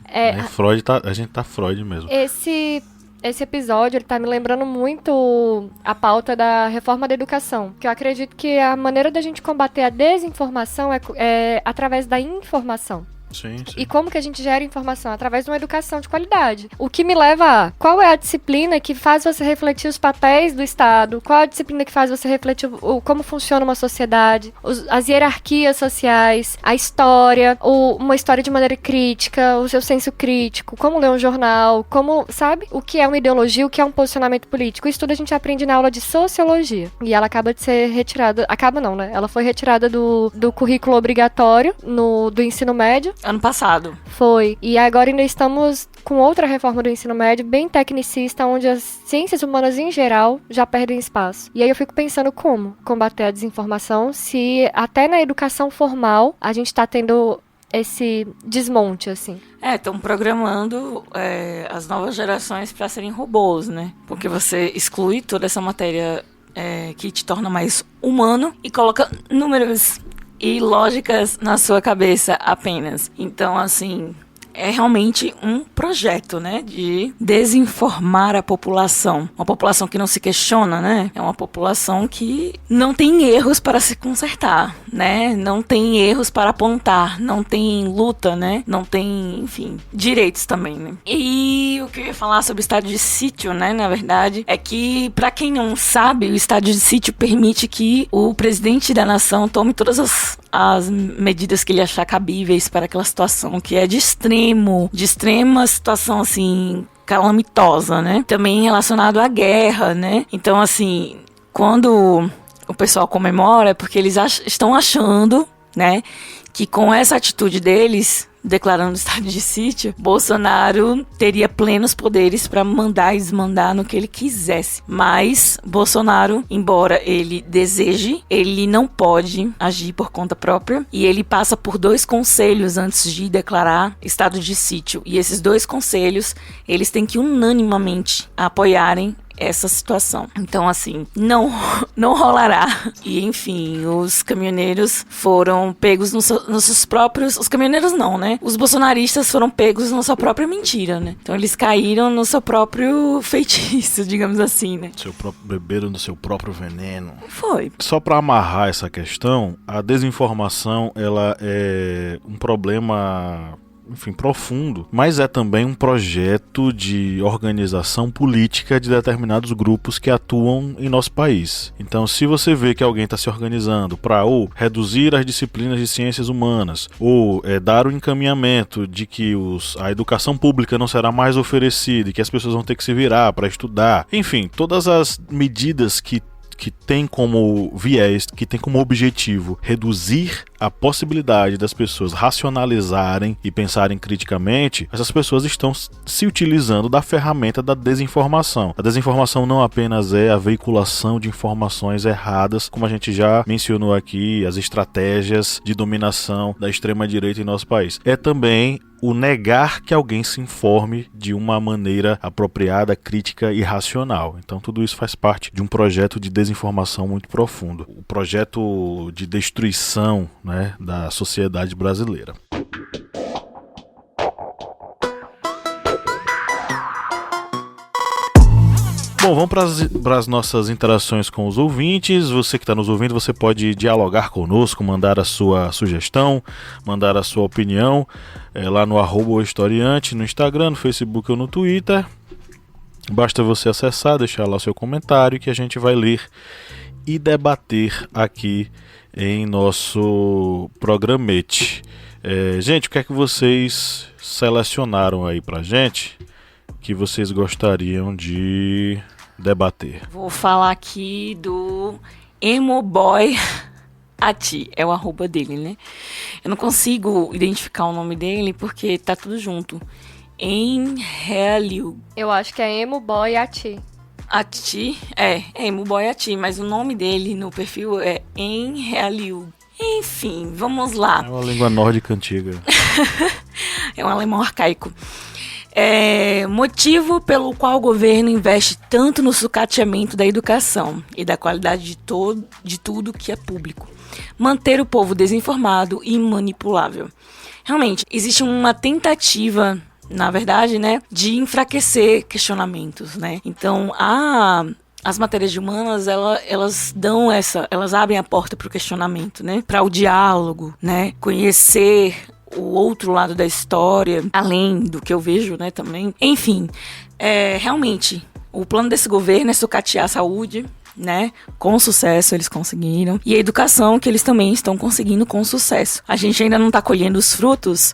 A gente tá Freud mesmo. Esse episódio, ele tá me lembrando muito a pauta da reforma da educação, que eu acredito que a maneira da gente combater a desinformação é através da informação. Sim. E como que a gente gera informação? Através de uma educação de qualidade. O que me leva a qual é a disciplina que faz você refletir os papéis do Estado? Qual é a disciplina que faz você refletir como funciona uma sociedade? As hierarquias sociais, a história, uma história de maneira crítica, o seu senso crítico, como ler um jornal, sabe? O que é uma ideologia, o que é um posicionamento político. Isso tudo a gente aprende na aula de sociologia. E ela acaba de ser retirada... Acaba não, né? Ela foi retirada do currículo obrigatório do ensino médio. Ano passado. Foi. E agora ainda estamos com outra reforma do ensino médio bem tecnicista, onde as ciências humanas em geral já perdem espaço. E aí eu fico pensando como combater a desinformação se até na educação formal a gente tá tendo esse desmonte, assim. Estão programando as novas gerações para serem robôs, né? Porque você exclui toda essa matéria que te torna mais humano e coloca números e lógicas na sua cabeça apenas. Então, assim, é realmente um projeto, né, de desinformar a população. Uma população que não se questiona, né? É uma população que não tem erros para se consertar, né? Não tem erros para apontar, não tem luta, né? Não tem, enfim, direitos também, né? E o que eu ia falar sobre o estado de sítio, né, na verdade, é que, para quem não sabe, o estado de sítio permite que o presidente da nação tome todas as medidas que ele achar cabíveis para aquela situação que é de extrema situação, assim, calamitosa, né? Também relacionado à guerra, né? Então, assim, quando o pessoal comemora é porque eles estão achando, né, que com essa atitude deles, declarando estado de sítio, Bolsonaro teria plenos poderes para mandar e desmandar no que ele quisesse. Mas Bolsonaro, embora ele deseje, ele não pode agir por conta própria e ele passa por 2 conselhos antes de declarar estado de sítio. E esses 2 conselhos, eles têm que unanimamente apoiarem essa situação. Então, assim, não rolará. E, enfim, os caminhoneiros foram pegos nos seus próprios... Os caminhoneiros não, né? Os bolsonaristas foram pegos na sua própria mentira, né? Então, eles caíram no seu próprio feitiço, digamos assim, né? Beberam do seu próprio veneno. Foi. Só para amarrar essa questão, a desinformação, ela é um problema, enfim, profundo, mas é também um projeto de organização política de determinados grupos que atuam em nosso país. Então, se você vê que alguém está se organizando para ou reduzir as disciplinas de ciências humanas, ou dar o encaminhamento de que a educação pública não será mais oferecida e que as pessoas vão ter que se virar para estudar, enfim, todas as medidas que tem como viés, que tem como objetivo reduzir a possibilidade das pessoas racionalizarem e pensarem criticamente, essas pessoas estão se utilizando da ferramenta da desinformação. A desinformação não apenas é a veiculação de informações erradas, como a gente já mencionou aqui, as estratégias de dominação da extrema-direita em nosso país. É também o negar que alguém se informe de uma maneira apropriada, crítica e racional. Então tudo isso faz parte de um projeto de desinformação muito profundo. O projeto de destruição, né, da sociedade brasileira. Bom, vamos para as nossas interações com os ouvintes. Você que está nos ouvindo, você pode dialogar conosco, mandar a sua sugestão, mandar a sua opinião lá no @historiante, no Instagram, no Facebook ou no Twitter. Basta você acessar, deixar lá o seu comentário que a gente vai ler e debater aqui em nosso programete. Gente, o que é que vocês selecionaram aí pra gente que vocês gostariam de debater? Vou falar aqui do Emoboy Ati, é o @ dele, né? Eu não consigo identificar o nome dele porque tá tudo junto. Enrealiu. Eu acho que é Emoboy Ati. Ati, é Emoboy Ati, mas o nome dele no perfil é Enrealiu. Enfim, vamos lá. É uma língua nórdica antiga. É um alemão arcaico. Motivo pelo qual o governo investe tanto no sucateamento da educação e da qualidade de tudo que é público. Manter o povo desinformado e manipulável. Realmente, existe uma tentativa na verdade, né, de enfraquecer questionamentos, né? Então, as matérias de humanas, elas abrem a porta para o questionamento, né? Para o diálogo, né? Conhecer o outro lado da história, além do que eu vejo, né, também. Enfim, realmente, o plano desse governo é sucatear a saúde, né? Com sucesso eles conseguiram. E a educação, que eles também estão conseguindo com sucesso. A gente ainda não está colhendo os frutos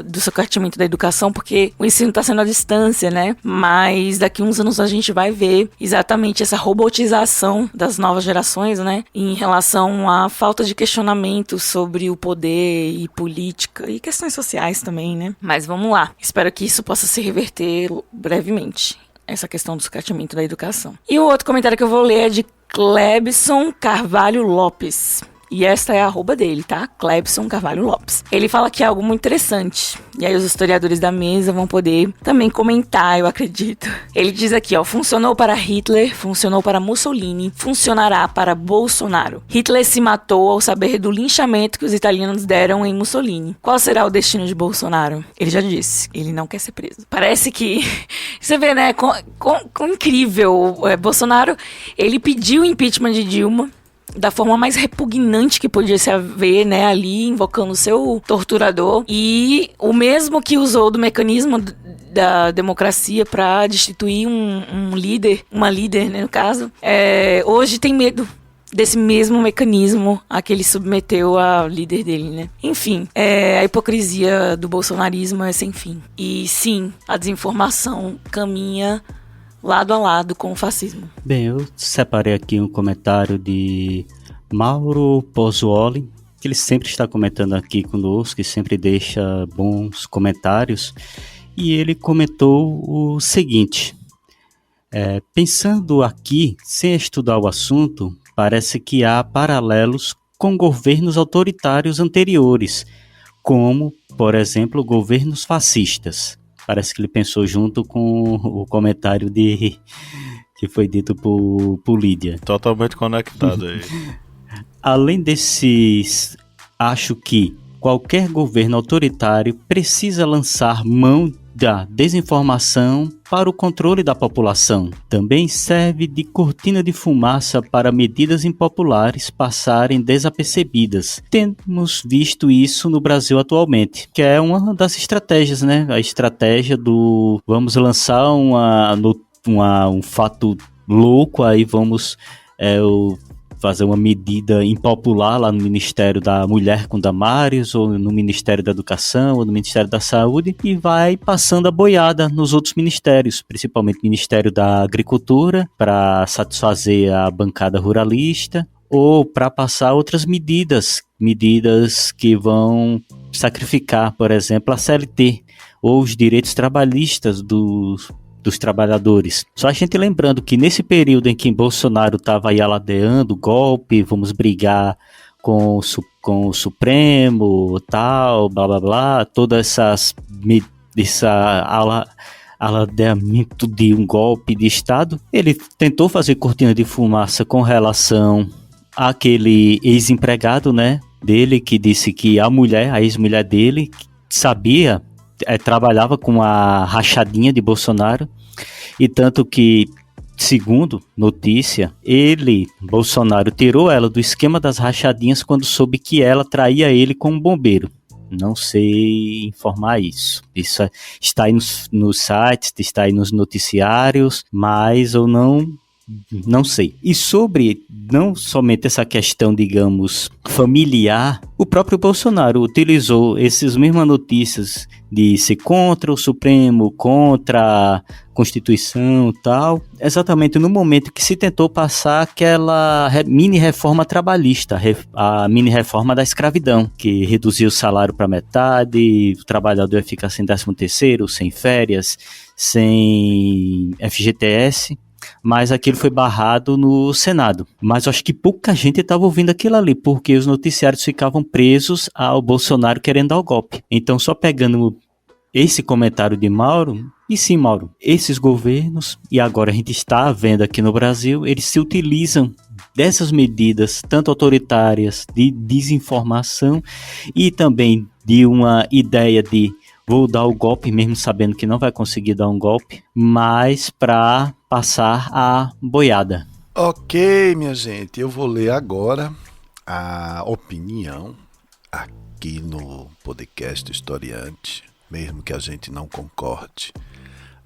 do sucateamento da educação, porque o ensino está sendo à distância, né? Mas daqui a uns anos a gente vai ver exatamente essa robotização das novas gerações, né? Em relação à falta de questionamento sobre o poder e política e questões sociais também, né? Mas vamos lá. Espero que isso possa se reverter brevemente, essa questão do sucateamento da educação. E o outro comentário que eu vou ler é de Clebson Carvalho Lopes. E esta é a arroba dele, tá? Clebson Carvalho Lopes. Ele fala que é algo muito interessante. E aí os historiadores da mesa vão poder também comentar, eu acredito. Ele diz aqui, ó: funcionou para Hitler, funcionou para Mussolini, funcionará para Bolsonaro. Hitler se matou ao saber do linchamento que os italianos deram em Mussolini. Qual será o destino de Bolsonaro? Ele já disse, ele não quer ser preso. Parece que... Você vê, né? Com incrível. Bolsonaro, ele pediu o impeachment de Dilma da forma mais repugnante que podia se haver, né, ali invocando o seu torturador, e o mesmo que usou do mecanismo da democracia para destituir um líder, uma líder, né, no caso, hoje tem medo desse mesmo mecanismo a que ele submeteu a líder dele, né? Enfim, a hipocrisia do bolsonarismo é sem fim. E sim, a desinformação caminha lado a lado com o fascismo. Bem, eu separei aqui um comentário de Mauro Pozzuoli, que ele sempre está comentando aqui conosco, que sempre deixa bons comentários, e ele comentou o seguinte: pensando aqui, sem estudar o assunto, parece que há paralelos com governos autoritários anteriores, como, por exemplo, governos fascistas. Parece que ele pensou junto com o comentário que foi dito por Lídia. Totalmente conectado aí. Além desses, acho que qualquer governo autoritário precisa lançar mão da desinformação para o controle da população. Também serve de cortina de fumaça para medidas impopulares passarem desapercebidas. Temos visto isso no Brasil atualmente, que é uma das estratégias, né? A estratégia do vamos lançar um fato louco, aí vamos fazer uma medida impopular lá no Ministério da Mulher com Damares, ou no Ministério da Educação, ou no Ministério da Saúde, e vai passando a boiada nos outros ministérios, principalmente o Ministério da Agricultura, para satisfazer a bancada ruralista, ou para passar outras medidas que vão sacrificar, por exemplo, a CLT, ou os direitos trabalhistas dos trabalhadores. Só a gente lembrando que nesse período em que Bolsonaro estava aí aladeando o golpe, vamos brigar com o Supremo, tal, blá blá blá, todas esse aladeamento de um golpe de Estado, ele tentou fazer cortina de fumaça com relação àquele ex-empregado, né, dele, que disse que a ex-mulher dele, sabia, trabalhava com a rachadinha de Bolsonaro, e tanto que, segundo notícia, Bolsonaro, tirou ela do esquema das rachadinhas quando soube que ela traía ele com um bombeiro. Não sei informar isso. Isso está aí nos sites, está aí nos noticiários, mas eu não sei. E sobre não somente essa questão, digamos, familiar, o próprio Bolsonaro utilizou essas mesmas notícias de ser contra o Supremo, contra a Constituição e tal, exatamente no momento que se tentou passar aquela mini-reforma trabalhista, a mini-reforma da escravidão, que reduziu o salário para metade, o trabalhador ia ficar sem 13º, sem férias, sem FGTS, mas aquilo foi barrado no Senado. Mas eu acho que pouca gente estava ouvindo aquilo ali, porque os noticiários ficavam presos ao Bolsonaro querendo dar o golpe. Então, só pegando esse comentário de Mauro, e sim, Mauro, esses governos, e agora a gente está vendo aqui no Brasil, eles se utilizam dessas medidas, tanto autoritárias, de desinformação, e também de uma ideia de vou dar o golpe mesmo sabendo que não vai conseguir dar um golpe, mas para passar a boiada. Ok, minha gente, eu vou ler agora a opinião aqui no podcast Historiante. Mesmo que a gente não concorde,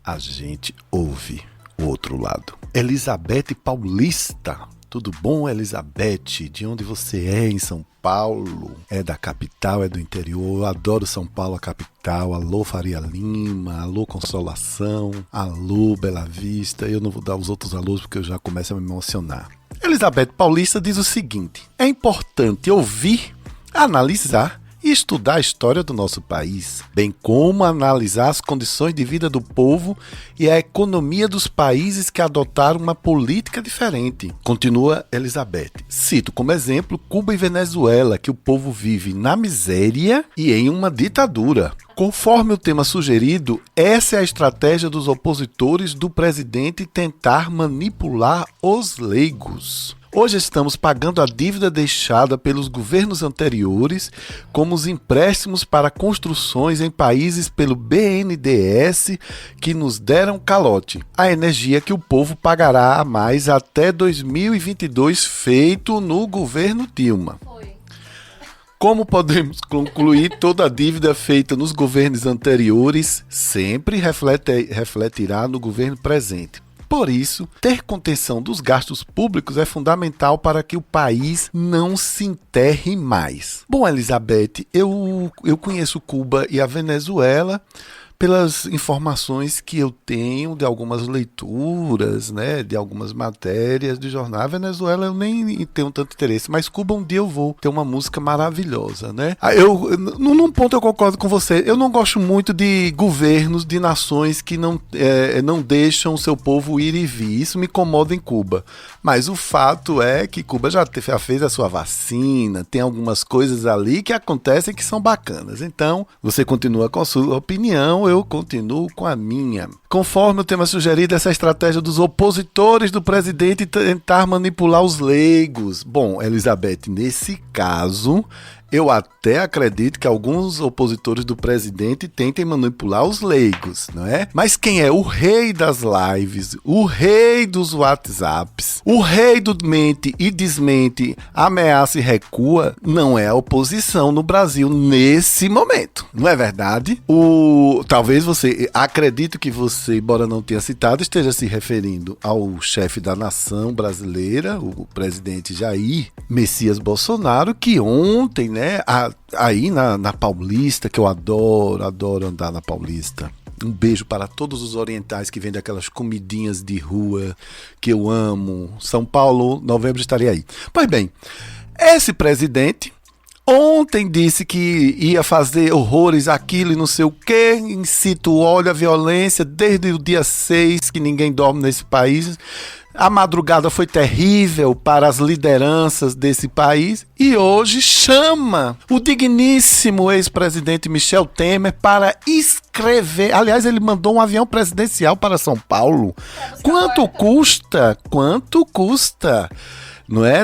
a gente ouve o outro lado. Elizabeth Paulista. Tudo bom, Elizabeth? De onde você é em São Paulo? É da capital, é do interior? Eu adoro São Paulo, a capital. Alô, Faria Lima. Alô, Consolação. Alô, Bela Vista. Eu não vou dar os outros alôs porque eu já começo a me emocionar. Elizabeth Paulista diz o seguinte: é importante ouvir, analisar e estudar a história do nosso país, bem como analisar as condições de vida do povo e a economia dos países que adotaram uma política diferente. Continua Elizabeth. Cito como exemplo Cuba e Venezuela, que o povo vive na miséria e em uma ditadura. Conforme o tema sugerido, essa é a estratégia dos opositores do presidente tentar manipular os leigos. Hoje estamos pagando a dívida deixada pelos governos anteriores, como os empréstimos para construções em países pelo BNDES que nos deram calote. A energia que o povo pagará a mais até 2022, feito no governo Dilma. Como podemos concluir, toda a dívida feita nos governos anteriores sempre refletirá no governo presente. Por isso, ter contenção dos gastos públicos é fundamental para que o país não se enterre mais. Bom, Elizabeth, eu conheço Cuba e a Venezuela pelas informações que eu tenho de algumas leituras, né, de algumas matérias de jornal. A Venezuela eu nem tenho tanto interesse, mas Cuba um dia eu vou ter uma música maravilhosa, né? Num ponto eu concordo com você, eu não gosto muito de governos de nações que não deixam o seu povo ir e vir. Isso me incomoda em Cuba. Mas o fato é que Cuba já fez a sua vacina, tem algumas coisas ali que acontecem que são bacanas. Então, você continua com a sua opinião, eu continuo com a minha. Conforme o tema sugerido, essa estratégia dos opositores do presidente tentar manipular os leigos. Bom, Elizabeth, nesse caso, eu até acredito que alguns opositores do presidente tentem manipular os leigos, não é? Mas quem é o rei das lives, o rei dos WhatsApps, o rei do mente e desmente, ameaça e recua, não é a oposição no Brasil nesse momento. Não é verdade? Talvez você, acredito que você, embora não tenha citado, esteja se referindo ao chefe da nação brasileira, o presidente Jair Messias Bolsonaro, que ontem, né, aí na Paulista, que eu adoro andar na Paulista. Um beijo para todos os orientais que vendem aquelas comidinhas de rua que eu amo. São Paulo, novembro estarei aí. Pois bem, esse presidente ontem disse que ia fazer horrores, aquilo e não sei o quê, incita o ódio, a violência, desde o dia 6, que ninguém dorme nesse país. A madrugada foi terrível para as lideranças desse país e hoje chama o digníssimo ex-presidente Michel Temer para escrever. Aliás, ele mandou um avião presidencial para São Paulo. Quanto custa? Quanto custa? Não é?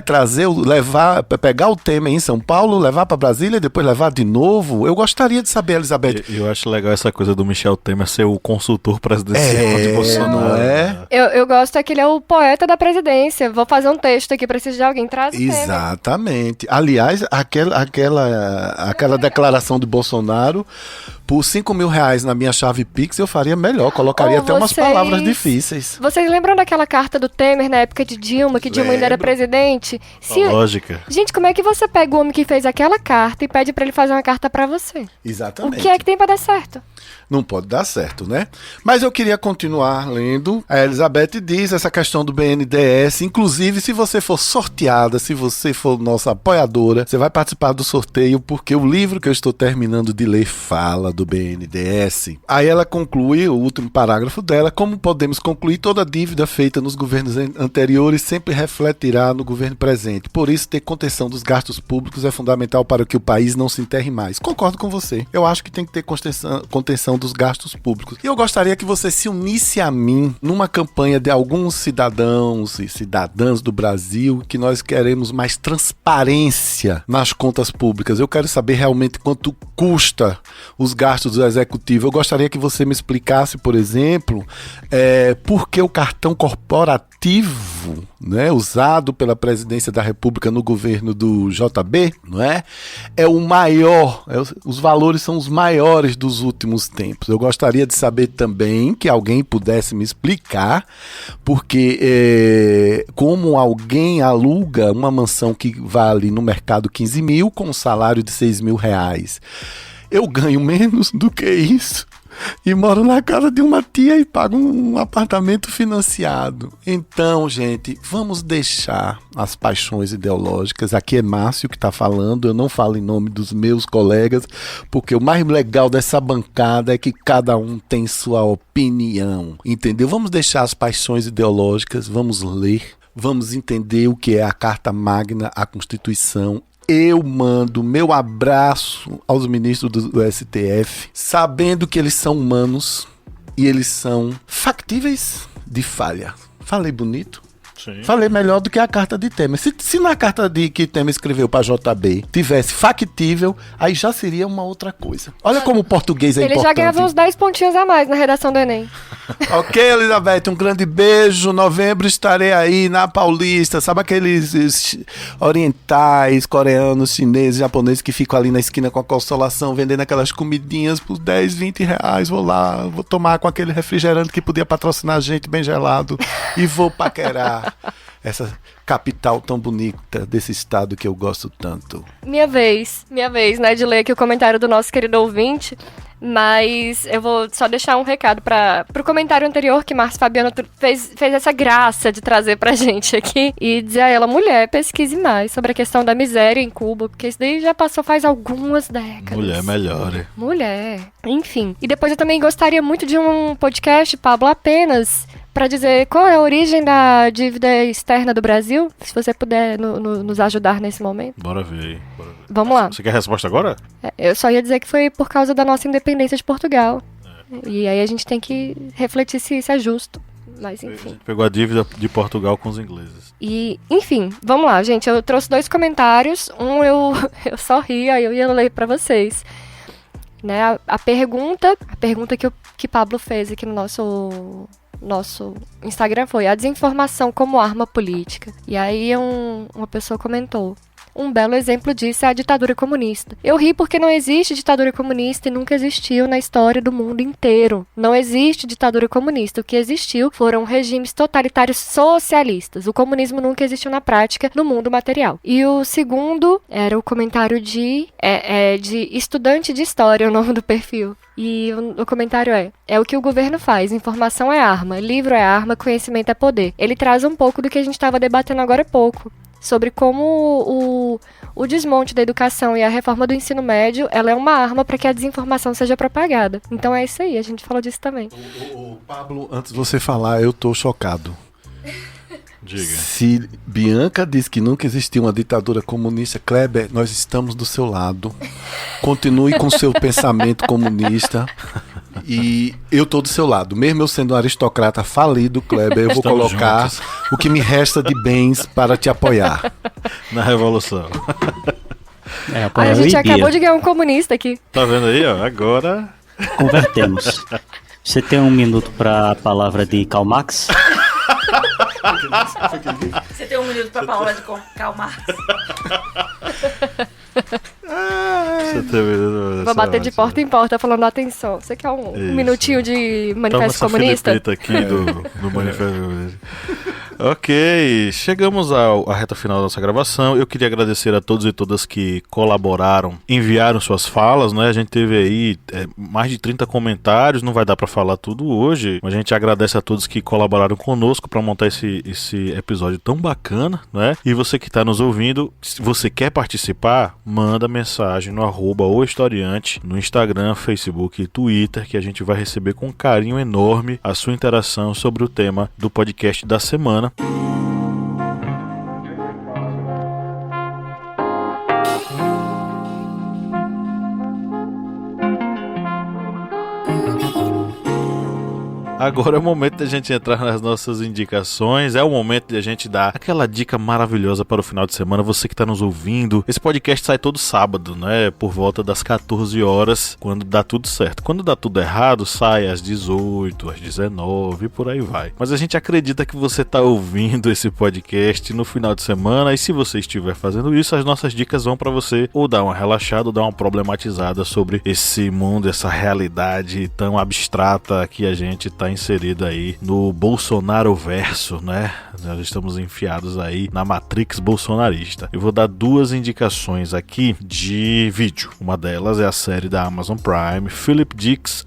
Pegar o Temer em São Paulo, levar para Brasília e depois levar de novo. Eu gostaria de saber, Elizabeth. Eu acho legal essa coisa do Michel Temer ser o consultor presidencial de Bolsonaro. Não é? Eu gosto que ele é o poeta da presidência. Vou fazer um texto aqui, preciso de alguém. Traz o Temer. Exatamente. Aliás, aquela declaração de Bolsonaro, por R$5.000 na minha chave Pix, eu faria melhor. Colocaria até umas palavras difíceis. Vocês lembram daquela carta do Temer na época de Dilma, que Dilma ainda era presidente? Lógica. Gente, como é que você pega o homem que fez aquela carta e pede pra ele fazer uma carta pra você? Exatamente. O que é que tem pra dar certo? Não pode dar certo, né? Mas eu queria continuar lendo. A Elizabeth diz essa questão do BNDES. Inclusive, se você for sorteada, se você for nossa apoiadora, você vai participar do sorteio, porque o livro que eu estou terminando de ler fala do BNDES. Aí ela conclui, o último parágrafo dela: como podemos concluir, toda dívida feita nos governos anteriores sempre refletirá no governo presente. Por isso, ter contenção dos gastos públicos é fundamental para que o país não se enterre mais. Concordo com você. Eu acho que tem que ter contenção dos gastos públicos. E eu gostaria que você se unisse a mim numa campanha campanha de alguns cidadãos e cidadãs do Brasil que nós queremos mais transparência nas contas públicas. Eu quero saber realmente quanto custa os gastos do executivo. Eu gostaria que você me explicasse, por exemplo, por que o cartão corporativo, né, usado pela presidência da República no governo do JB, não é? É o maior, os valores são os maiores dos últimos tempos. Eu gostaria de saber também que alguém pudesse me explicar porque como alguém aluga uma mansão que vale no mercado 15 mil com um salário de 6 mil reais. Eu ganho menos do que isso e moro na casa de uma tia e pago um apartamento financiado. Então, gente, vamos deixar as paixões ideológicas. Aqui é Márcio que está falando, eu não falo em nome dos meus colegas, porque o mais legal dessa bancada é que cada um tem sua opinião, entendeu? Vamos deixar as paixões ideológicas, vamos ler, vamos entender o que é a Carta Magna, a Constituição. Eu mando meu abraço aos ministros do STF, sabendo que eles são humanos e eles são factíveis de falha. Falei bonito? Sim. Falei melhor do que a carta de Temer. Se na carta que Temer escreveu para JB tivesse factível, aí já seria uma outra coisa. Olha como o português é Ele importante. já ganhava uns 10 pontinhos a mais na redação do Enem. Ok, Elizabeth, um grande beijo. Novembro estarei aí na Paulista. Sabe aqueles orientais, coreanos, chineses, japoneses que ficam ali na esquina com a Consolação vendendo aquelas comidinhas por 10, 20 reais. Vou lá, vou tomar com aquele refrigerante que podia patrocinar a gente bem gelado e vou paquerar essa capital tão bonita desse estado que eu gosto tanto. Minha vez, né, de ler aqui o comentário do nosso querido ouvinte, mas eu vou só deixar um recado pro comentário anterior que Márcio Fabiano fez essa graça de trazer pra gente aqui e dizer a ela, mulher, pesquise mais sobre a questão da miséria em Cuba, porque isso daí já passou faz algumas décadas. Mulher melhor. Mulher, enfim. E depois eu também gostaria muito de um podcast, Pablo, apenas para dizer qual é a origem da dívida externa do Brasil, se você puder nos ajudar nesse momento. Bora ver aí. Vamos lá. Você quer a resposta agora? Eu só ia dizer que foi por causa da nossa independência de Portugal. E aí a gente tem que refletir se isso é justo. Mas A enfim. gente pegou a dívida de Portugal com os ingleses. E, enfim, vamos lá, gente. Eu trouxe 2 comentários. Um eu só ri, aí eu ia ler para vocês. Né, a pergunta que Pablo fez aqui no nosso Instagram foi a desinformação como arma política. E aí uma pessoa comentou: um belo exemplo disso é a ditadura comunista. Eu ri porque não existe ditadura comunista e nunca existiu na história do mundo inteiro. Não existe ditadura comunista. O que existiu foram regimes totalitários socialistas. O comunismo nunca existiu na prática no mundo material. E o segundo era o comentário de estudante de história, o nome do perfil. E o comentário é o que o governo faz. Informação é arma, livro é arma, conhecimento é poder. Ele traz um pouco do que a gente estava debatendo agora há pouco, sobre como o desmonte da educação e a reforma do ensino médio, ela é uma arma para que a desinformação seja propagada. Então é isso aí, a gente falou disso também. Pablo, antes de você falar, eu tô chocado. Diga. Se Bianca diz que nunca existiu uma ditadura comunista, Kleber, nós estamos do seu lado. Continue com seu pensamento comunista. E eu tô do seu lado. Mesmo eu sendo um aristocrata falido, Kleber, eu vou Estamos colocar juntos. o que me resta de bens para te apoiar. Na Revolução. A gente acabou de ganhar um comunista aqui. Tá vendo aí, ó? Agora... Convertemos. Você tem 1 minuto para a palavra de Karl Marx? Você tem 1 minuto pra palavra de Karl Marx. Vou bater de porta em porta falando atenção. Você quer um Isso. minutinho de Toma manifesto essa comunista? filipeta aqui do Manifesto. Ok, chegamos à reta final da nossa gravação. Eu queria agradecer a todos e todas que colaboraram, enviaram suas falas, né? A gente teve aí mais de 30 comentários, não vai dar pra falar tudo hoje, mas a gente agradece a todos que colaboraram conosco pra montar esse episódio tão bacana, né? E você que tá nos ouvindo, se você quer participar, manda mensagem no @ohistoriante, no Instagram, Facebook e Twitter, que a gente vai receber com carinho enorme a sua interação sobre o tema do podcast da semana. Agora é o momento de a gente entrar nas nossas indicações, é o momento de a gente dar aquela dica maravilhosa para o final de semana. Você que está nos ouvindo, esse podcast sai todo sábado, né? Por volta das 14 horas, quando dá tudo certo. Quando dá tudo errado, sai às 18, às 19 e por aí vai. Mas a gente acredita que você está ouvindo esse podcast no final de semana, e se você estiver fazendo isso, as nossas dicas vão para você ou dar uma relaxada ou dar uma problematizada sobre esse mundo, essa realidade tão abstrata que a gente está inserido aí no Bolsonaro verso, né? Nós estamos enfiados aí na Matrix bolsonarista. Eu vou dar duas indicações aqui de vídeo. Uma delas é a série da Amazon Prime, Philip Dick's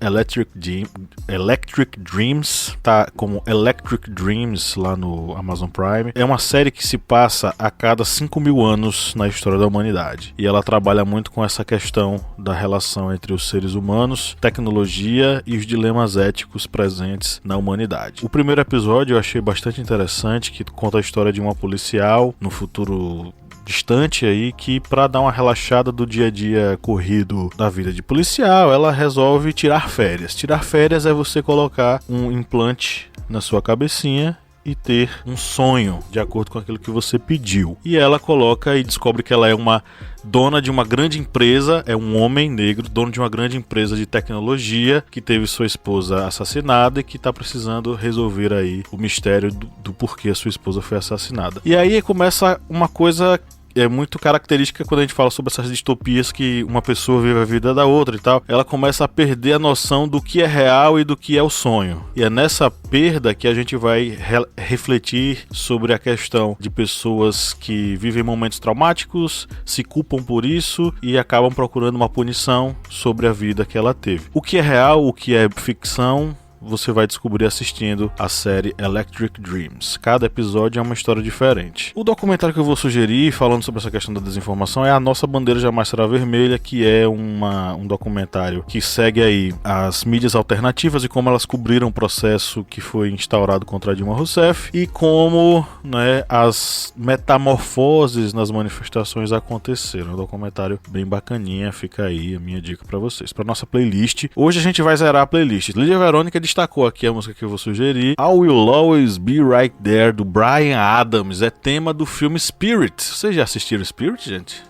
Electric Dreams, tá como Electric Dreams lá no Amazon Prime. É uma série que se passa a cada 5.000 anos na história da humanidade. E ela trabalha muito com essa questão da relação entre os seres humanos, tecnologia e os dilemas éticos presentes na humanidade. O primeiro episódio eu achei bastante interessante, que conta a história de uma policial no futuro distante aí, que para dar uma relaxada do dia a dia corrido da vida de policial, ela resolve tirar férias. Tirar férias é você colocar um implante na sua cabecinha e ter um sonho de acordo com aquilo que você pediu. E ela coloca e descobre que ela é uma dona de uma grande empresa, é um homem negro, dono de uma grande empresa de tecnologia, que teve sua esposa assassinada e que está precisando resolver aí o mistério do porquê a sua esposa foi assassinada. E aí começa uma coisa muito característica quando a gente fala sobre essas distopias, que uma pessoa vive a vida da outra e tal, ela começa a perder a noção do que é real e do que é o sonho. E é nessa perda que a gente vai refletir sobre a questão de pessoas que vivem momentos traumáticos, se culpam por isso e acabam procurando uma punição sobre a vida que ela teve. O que é real, o que é ficção, você vai descobrir assistindo a série Electric Dreams. Cada episódio é uma história diferente. O documentário que eu vou sugerir, falando sobre essa questão da desinformação, é A Nossa Bandeira Jamais Será Vermelha, que é um documentário que segue aí as mídias alternativas e como elas cobriram o processo que foi instaurado contra Dilma Rousseff e como, né, as metamorfoses nas manifestações aconteceram. Um documentário bem bacaninha, fica aí a minha dica pra vocês. Pra nossa playlist, hoje a gente vai zerar a playlist. Lídia Verônica destacou aqui a música que eu vou sugerir. I Will Always Be Right There, do Bryan Adams. É tema do filme Spirit. Vocês já assistiram Spirit, gente?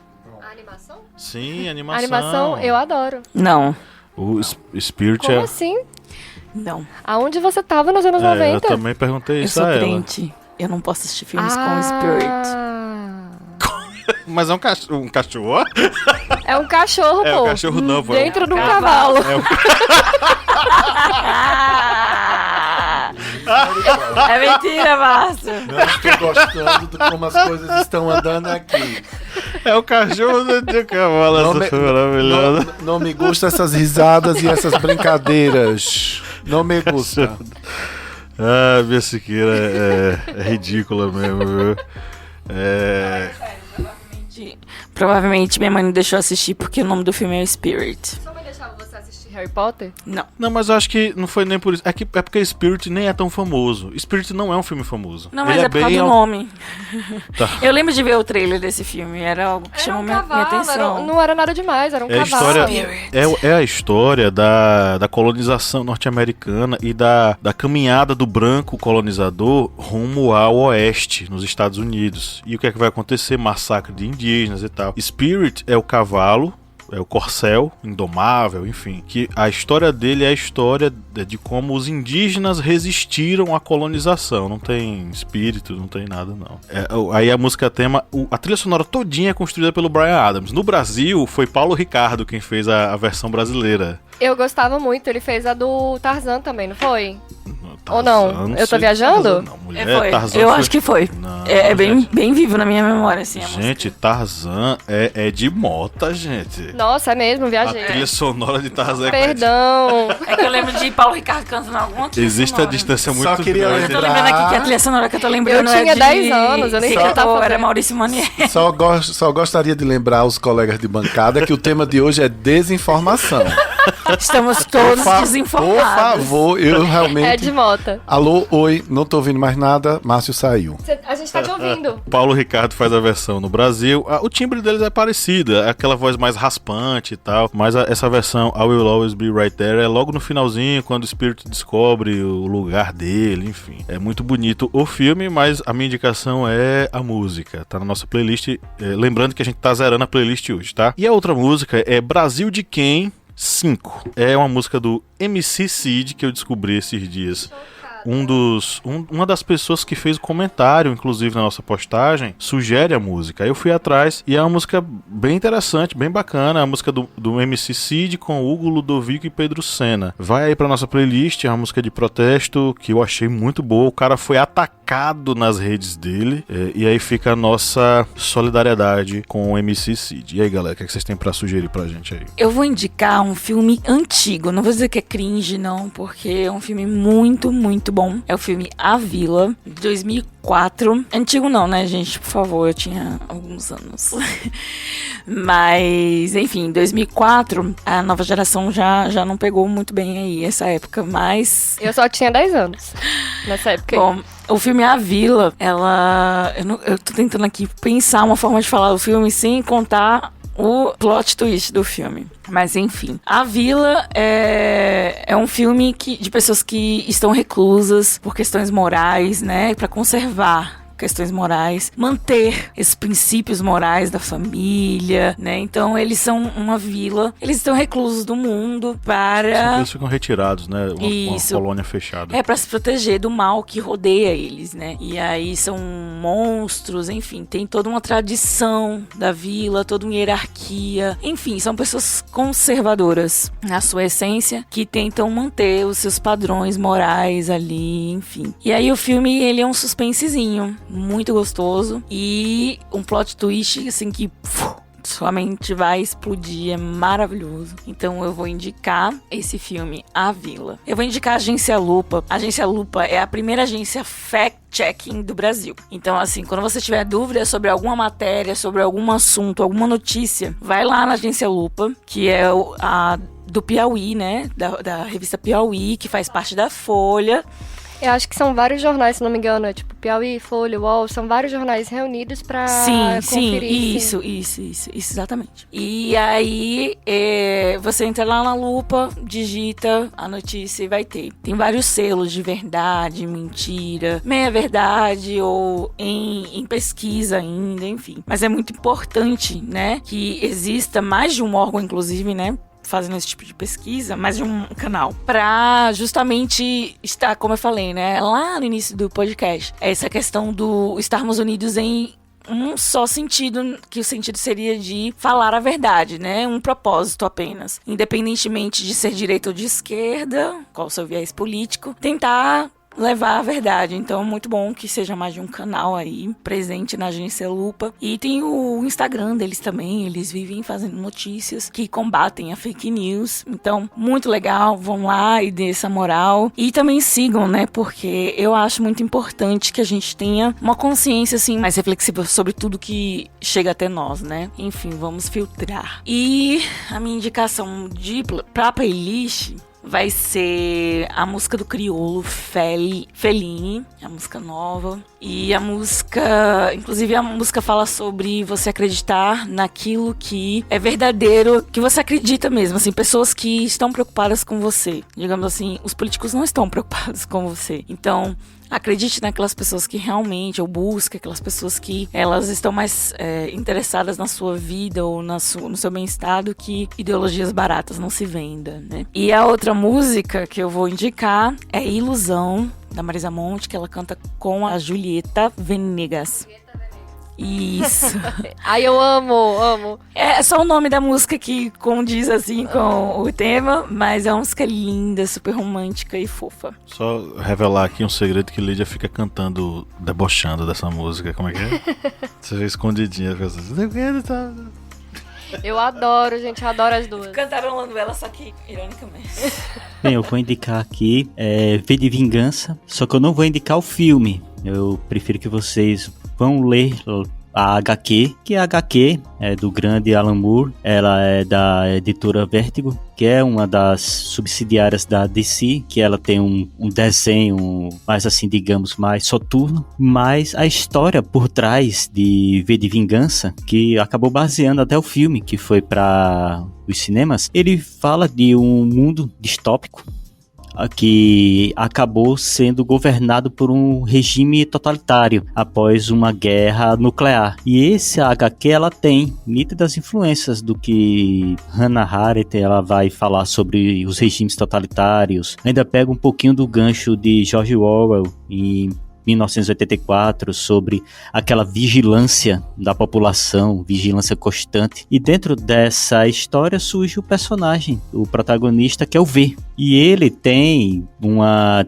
A animação? Sim, a A animação. animação eu adoro. Não. O Spirit Como é... assim? Não. Aonde você tava nos anos Eu 90? também perguntei Eu isso sou a ela. crente. Eu não posso assistir filmes com Spirit. Mas é um cachorro? É um cachorro, É pô. um cachorro não, pô. Dentro de um cavalo. É mentira, Márcio. Não estou gostando de como as coisas estão andando aqui. É o cachorro do cavalo. Não Essa me, foi maravilhosa. não me gustam essas risadas e essas brincadeiras. Não me gusta. Ah, minha Siqueira é ridícula mesmo, viu? Provavelmente minha mãe não deixou assistir porque o nome do filme é Spirit. Sua mãe deixava você assistir Harry Potter? Não. Não, mas eu acho que não foi nem por isso. É porque Spirit nem é tão famoso. Spirit não é um filme famoso. Não, mas Ele é por causa do bem nome. Tá. Eu lembro de ver o trailer desse filme. Era algo que chamou minha atenção. Não era nada demais, era um É a cavalo. história, é a história da colonização norte-americana e da caminhada do branco colonizador rumo ao oeste, nos Estados Unidos. E o que é que vai acontecer? Massacre de indígenas e tal. Spirit é o cavalo, é o corcel, indomável, enfim. Que a história dele é a história de como os indígenas resistiram à colonização. Não tem espírito, não tem nada, não. Aí a música tema, a trilha sonora todinha é construída pelo Bryan Adams. No Brasil, foi Paulo Ricardo quem fez a versão brasileira. Eu gostava muito, ele fez a do Tarzan também, não foi? Tarzan, Ou não? Eu tô sei, viajando? Tarzan não, mulher, Foi. Tarzan Eu foi- acho que foi. Não, É bem, gente. bem vivo na minha memória, assim. A Gente, música. Tarzan é de mota, gente. Nossa, é mesmo, A viajei. trilha sonora de Tarzan é Perdão. É que eu lembro de Paulo Ricardo cantando alguma trilha Existe a sonora. distância muito Só queria grande. Eu tô lembrar- lembrando aqui que a trilha sonora que eu tô lembrando Eu tinha é de... 10 anos, eu nem Quem sei o que eu tava cantou era fazendo. Maurício Manier. Só gostaria de lembrar aos colegas de bancada que o tema de hoje é desinformação. Estamos todos Por desinformados. favor, eu realmente... É de Mota. Alô, oi, não tô ouvindo mais nada, Márcio saiu. A gente tá te ouvindo. Paulo Ricardo faz a versão no Brasil. O timbre deles é parecido, é aquela voz mais raspante e tal. Mas essa versão, I Will Always Be Right There, é logo no finalzinho, quando o espírito descobre o lugar dele, enfim. É muito bonito o filme, mas a minha indicação é a música. Tá na nossa playlist. Lembrando que a gente tá zerando a playlist hoje, tá? E a outra música é Brasil de Quem? 5. É uma música do MC Cid que eu descobri esses dias. Uma das pessoas que fez o comentário, inclusive na nossa postagem, sugere a música. Aí eu fui atrás e é uma música bem interessante, bem bacana. É a música do MC Cid com Hugo, Ludovico e Pedro Sena. Vai aí pra nossa playlist, é uma música de protesto que eu achei muito boa. O cara foi atacado nas redes dele. E aí fica a nossa solidariedade com o MC Cid. E aí, galera, o que vocês têm pra sugerir pra gente aí? Eu vou indicar um filme antigo. Não vou dizer que é cringe, não, porque é um filme muito, muito bom. É o filme A Vila, de 2004. Antigo não, né, gente? Por favor, eu tinha alguns anos. Mas, enfim, em 2004, a nova geração já não pegou muito bem aí essa época, mas... Eu só tinha 10 anos nessa época. Bom, o filme A Vila, eu tô tentando aqui pensar uma forma de falar do filme sem contar o plot twist do filme. Mas enfim, A Vila é um filme de pessoas que estão reclusas por questões morais, né? Pra conservar questões morais, manter esses princípios morais da família, né? Então eles são uma vila, eles estão reclusos do mundo para... Eles ficam retirados, né? Uma colônia fechada. É, para se proteger do mal que rodeia eles, né? E aí são monstros, enfim, tem toda uma tradição da vila, toda uma hierarquia, enfim, são pessoas conservadoras na sua essência, que tentam manter os seus padrões morais ali, enfim. E aí o filme, ele é um suspensezinho, muito gostoso e um plot twist assim que sua mente vai explodir, é maravilhoso. Então eu vou indicar esse filme, A Vila. Eu vou indicar a Agência Lupa. A Agência Lupa é a primeira agência fact-checking do Brasil. Então assim, quando você tiver dúvida sobre alguma matéria, sobre algum assunto, alguma notícia, vai lá na Agência Lupa, que é a do Piauí, né? Da revista Piauí, que faz parte da Folha. Eu acho que são vários jornais, se não me engano, é tipo Piauí, Folha, UOL, são vários jornais reunidos pra conferir. Isso, exatamente. E aí, você entra lá na lupa, digita a notícia e vai ter. Tem vários selos de verdade, mentira, meia verdade ou em pesquisa ainda, enfim. Mas é muito importante, né, que exista mais de um órgão, inclusive, né, fazendo esse tipo de pesquisa, mais de um canal, pra justamente estar, como eu falei, né, lá no início do podcast, essa questão do estarmos unidos em um só sentido, que o sentido seria de falar a verdade, né, um propósito apenas, independentemente de ser direita ou de esquerda, qual o seu viés político, tentar levar a verdade. Então é muito bom que seja mais de um canal aí presente na Agência Lupa. E tem o Instagram deles também, eles vivem fazendo notícias que combatem a fake news. Então, muito legal, vão lá e dê essa moral. E também sigam, né, porque eu acho muito importante que a gente tenha uma consciência, assim, mais reflexiva sobre tudo que chega até nós, né. Enfim, vamos filtrar. E a minha indicação pra playlist vai ser a música do Criolo, Fellini, a música nova. E a música, inclusive a música fala sobre você acreditar naquilo que é verdadeiro, que você acredita mesmo, assim, pessoas que estão preocupadas com você. Digamos assim, os políticos não estão preocupados com você. Então, acredite naquelas pessoas que realmente, ou busque aquelas pessoas que elas estão mais interessadas na sua vida ou no seu bem-estar do que ideologias baratas, não se venda, né? E a outra música que eu vou indicar é Ilusão, da Marisa Monte, que ela canta com a Julieta Venegas. Isso. Ai, eu amo. É só o nome da música que condiz assim com o tema, mas é uma música linda, super romântica e fofa. Só revelar aqui um segredo que Lídia fica cantando, debochando dessa música. Como é que é? Você vê escondidinha. Eu adoro, gente, eu adoro as duas. Cantarolando ela, só que ironicamente. Bem, eu vou indicar aqui V de Vingança, só que eu não vou indicar o filme. Eu prefiro que vocês vão ler a HQ, que a HQ é do grande Alan Moore, ela é da editora Vertigo, que é uma das subsidiárias da DC, que ela tem um desenho mais assim, digamos, mais soturno, mas a história por trás de V de Vingança, que acabou baseando até o filme, que foi para os cinemas, ele fala de um mundo distópico, que acabou sendo governado por um regime totalitário após uma guerra nuclear. E esse HQ, ela tem nítidas influências do que Hannah Arendt ela vai falar sobre os regimes totalitários. Ainda pega um pouquinho do gancho de George Orwell em 1984, sobre aquela vigilância da população, vigilância constante. E dentro dessa história surge o personagem, o protagonista, que é o V. E ele tem uma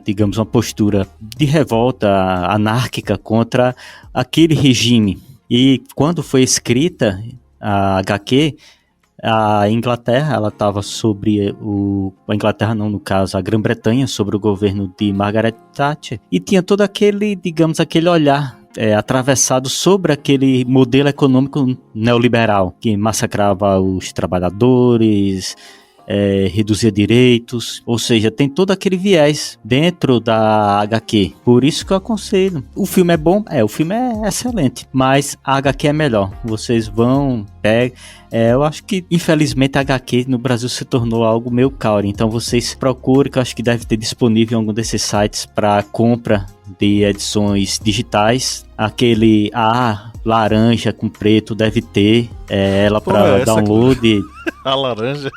postura de revolta anárquica contra aquele regime. E quando foi escrita a HQ, a Inglaterra, ela estava sobre a Inglaterra não, no caso, a Grã-Bretanha, sobre o governo de Margaret Thatcher, e tinha todo aquele, aquele olhar atravessado sobre aquele modelo econômico neoliberal, que massacrava os trabalhadores, reduzia direitos, ou seja, tem todo aquele viés dentro da HQ. Por isso que eu aconselho. O filme é bom? O filme é excelente, mas a HQ é melhor. Vocês vão, eu acho que infelizmente a HQ no Brasil se tornou algo meio caro, então vocês procurem, que eu acho que deve ter disponível em algum desses sites para compra de edições digitais. Aquele laranja com preto deve ter ela para download. A laranja.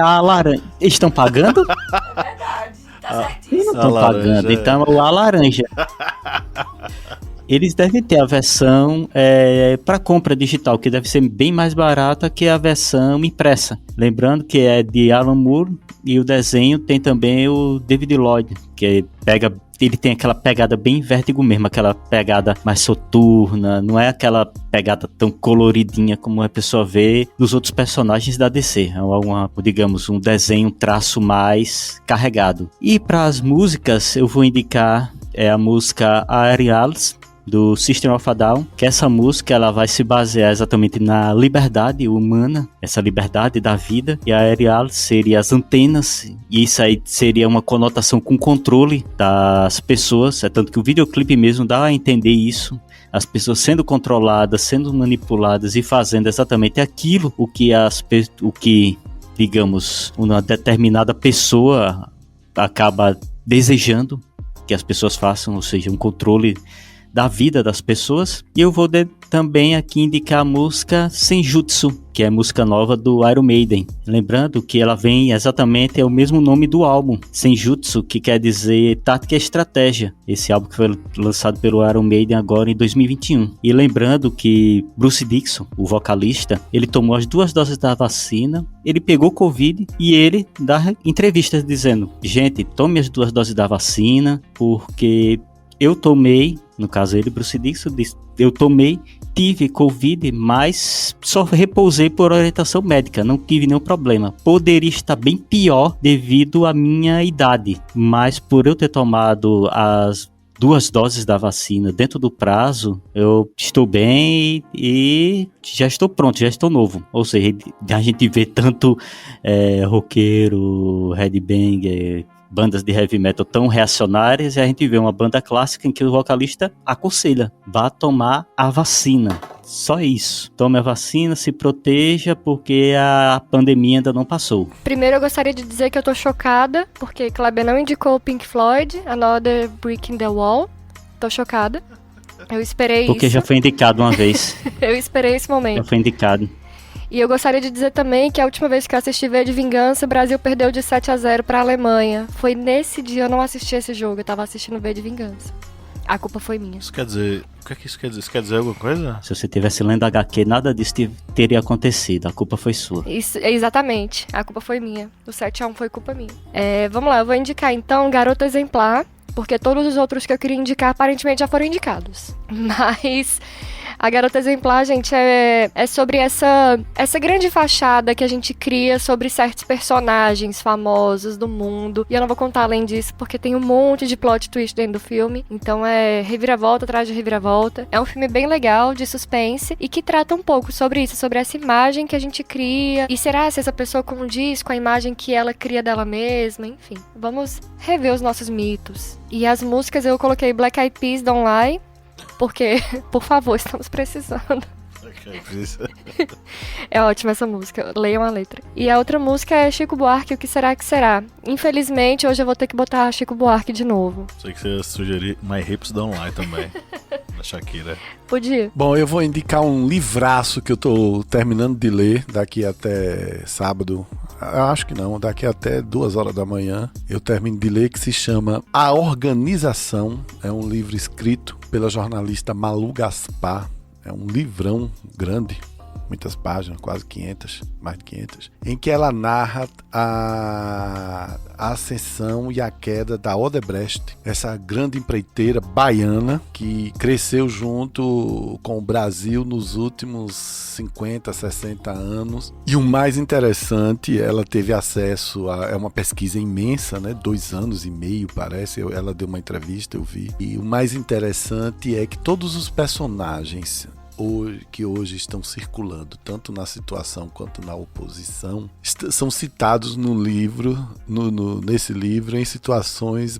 A laranja. Eles estão pagando? É verdade, tá certíssimo. Eles não estão pagando, então a laranja. Eles devem ter a versão para compra digital, que deve ser bem mais barata que a versão impressa. Lembrando que é de Alan Moore e o desenho tem também o David Lloyd, que ele tem aquela pegada bem Vértigo mesmo, aquela pegada mais soturna, não é aquela pegada tão coloridinha como a pessoa vê nos outros personagens da DC. É um desenho, um traço mais carregado. E para as músicas, eu vou indicar a música Aerials, do System of a Down, que essa música ela vai se basear exatamente na liberdade humana, essa liberdade da vida, e a aerial seria as antenas, e isso aí seria uma conotação com controle das pessoas, tanto que o videoclipe mesmo dá a entender isso, as pessoas sendo controladas, sendo manipuladas e fazendo exatamente aquilo o que digamos, uma determinada pessoa acaba desejando que as pessoas façam, ou seja, um controle da vida das pessoas. E eu vou também aqui indicar a música Senjutsu, que é a música nova do Iron Maiden. Lembrando que ela vem exatamente, é o mesmo nome do álbum, Senjutsu, que quer dizer tática e estratégia. Esse álbum que foi lançado pelo Iron Maiden agora em 2021. E lembrando que Bruce Dickinson, o vocalista, ele tomou as 2 doses da vacina, ele pegou Covid e ele dá entrevistas dizendo: gente, tome as 2 doses da vacina, porque eu tomei, no caso ele, Bruce Dickinson, disse: eu tomei, tive Covid, mas só repousei por orientação médica, não tive nenhum problema. Poderia estar bem pior devido à minha idade, mas por eu ter tomado as 2 doses da vacina dentro do prazo, eu estou bem e já estou pronto, já estou novo. Ou seja, a gente vê tanto roqueiro, headbanger, bandas de heavy metal tão reacionárias, e a gente vê uma banda clássica em que o vocalista aconselha: vá tomar a vacina. Só isso. Tome a vacina, se proteja, porque a pandemia ainda não passou. Primeiro eu gostaria de dizer que eu tô chocada, porque Kleber não indicou o Pink Floyd, Another Brick in the Wall. Tô chocada. Eu esperei porque isso. Já foi indicado uma vez. Eu esperei esse momento. Já foi indicado. E eu gostaria de dizer também que a última vez que eu assisti V de Vingança, o Brasil perdeu de 7-0 pra Alemanha. Foi nesse dia, eu não assisti esse jogo, eu tava assistindo V de Vingança. A culpa foi minha. Isso quer dizer... O que é que isso quer dizer? Isso quer dizer alguma coisa? Se você tivesse lendo HQ, nada disso teria acontecido. A culpa foi sua. Isso, exatamente. A culpa foi minha. O 7-1 foi culpa minha. Vamos lá, eu vou indicar então Garota Exemplar, porque todos os outros que eu queria indicar aparentemente já foram indicados. Mas A Garota Exemplar, gente, é sobre essa grande fachada que a gente cria sobre certos personagens famosos do mundo. E eu não vou contar além disso, porque tem um monte de plot twist dentro do filme. Então é reviravolta atrás de reviravolta. É um filme bem legal, de suspense, e que trata um pouco sobre isso, sobre essa imagem que a gente cria. E será se essa pessoa condiz com a imagem que ela cria dela mesma? Enfim, vamos rever os nossos mitos. E as músicas eu coloquei Black Eyed Peas, Don't Lie, porque, por favor, estamos precisando. É ótima essa música, leiam a letra. E a outra música é Chico Buarque, O Que Será Que Será. Infelizmente, hoje eu vou ter que botar Chico Buarque de novo. Sei que você ia sugerir My Hips Don't Lie também, da Shakira. Podia. Bom, eu vou indicar um livraço que eu tô terminando de ler daqui até sábado. Acho que não, daqui até 2 horas da manhã eu termino de ler, que se chama A Organização. É um livro escrito pela jornalista Malu Gaspar. É um livrão grande, muitas páginas, quase 500, mais de 500, em que ela narra a ascensão e a queda da Odebrecht, essa grande empreiteira baiana que cresceu junto com o Brasil nos últimos 50, 60 anos. E o mais interessante, ela teve acesso a uma pesquisa imensa, né? 2 anos e meio, parece. Ela deu uma entrevista, eu vi. E o mais interessante é que todos os personagens que hoje estão circulando, tanto na situação quanto na oposição, são citados no livro, nesse livro, em situações,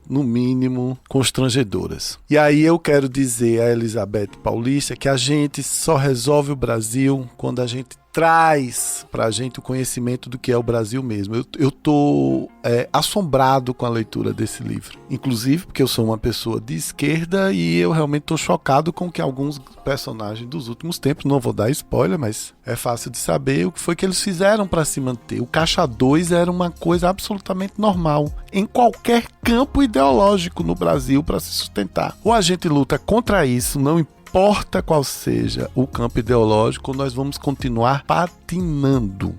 no mínimo, constrangedoras. E aí eu quero dizer a Elizabeth Paulista que a gente só resolve o Brasil quando a gente traz pra gente o conhecimento do que é o Brasil mesmo. Eu tô assombrado com a leitura desse livro. Inclusive porque eu sou uma pessoa de esquerda e eu realmente tô chocado com que alguns personagens dos últimos tempos, não vou dar spoiler, mas é fácil de saber o que foi que eles fizeram para se manter. O Caixa 2 era uma coisa absolutamente normal em qualquer campo ideológico no Brasil para se sustentar. Ou a gente luta contra isso, não importa qual seja o campo ideológico, nós vamos continuar patinando.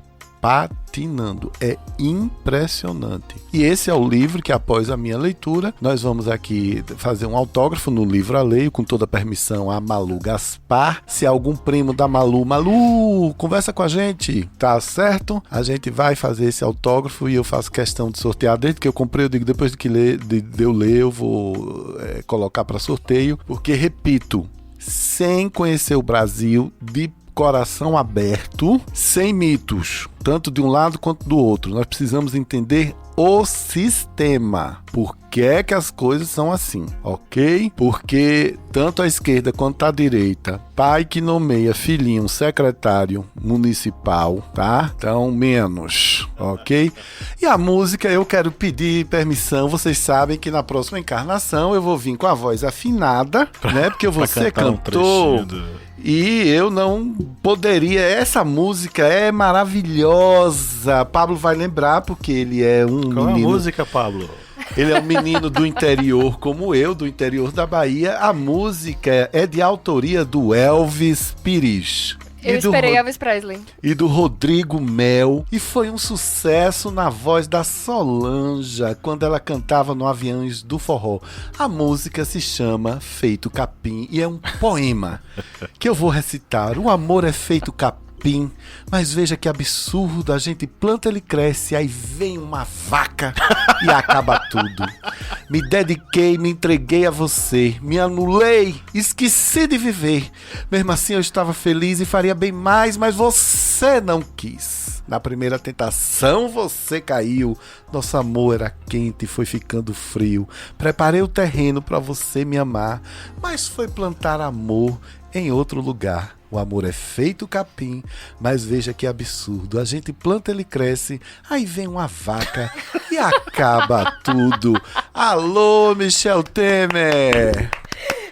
É impressionante. E esse é o livro que, após a minha leitura, nós vamos aqui fazer um autógrafo no livro alheio, com toda a permissão a Malu Gaspar. Se algum primo da Malu, conversa com a gente, tá certo? A gente vai fazer esse autógrafo e eu faço questão de sortear. Desde que eu comprei, eu digo, depois de eu ler, eu vou colocar para sorteio, porque, repito, sem conhecer o Brasil, de coração aberto, sem mitos, tanto de um lado quanto do outro. Nós precisamos entender o sistema. Por que é que as coisas são assim, ok? Porque tanto a esquerda quanto a direita, pai que nomeia filhinho secretário municipal, tá? Então, menos, ok? E a música, eu quero pedir permissão. Vocês sabem que na próxima encarnação eu vou vir com a voz afinada, né? Porque você cantou. E eu não poderia. Essa música é maravilhosa. Pablo vai lembrar, porque ele é um Qual menino... é a música, Pablo? Ele é um menino do interior como eu, do interior da Bahia. A música é de autoria do Elvis Pires. Eu esperei Elvis Presley. E do Rodrigo Mel. E foi um sucesso na voz da Solange, quando ela cantava no Aviões do Forró. A música se chama Feito Capim e é um poema que eu vou recitar. O amor é feito capim, mas veja que absurdo, a gente planta, ele cresce, aí vem uma vaca e acaba tudo. Me dediquei, me entreguei a você, me anulei, esqueci de viver. Mesmo assim eu estava feliz e faria bem mais, mas você não quis. Na primeira tentação você caiu, nosso amor era quente e foi ficando frio. Preparei o terreno para você me amar, mas foi plantar amor em outro lugar. O amor é feito capim, mas veja que absurdo. A gente planta, ele cresce, aí vem uma vaca e acaba tudo. Alô, Michel Temer!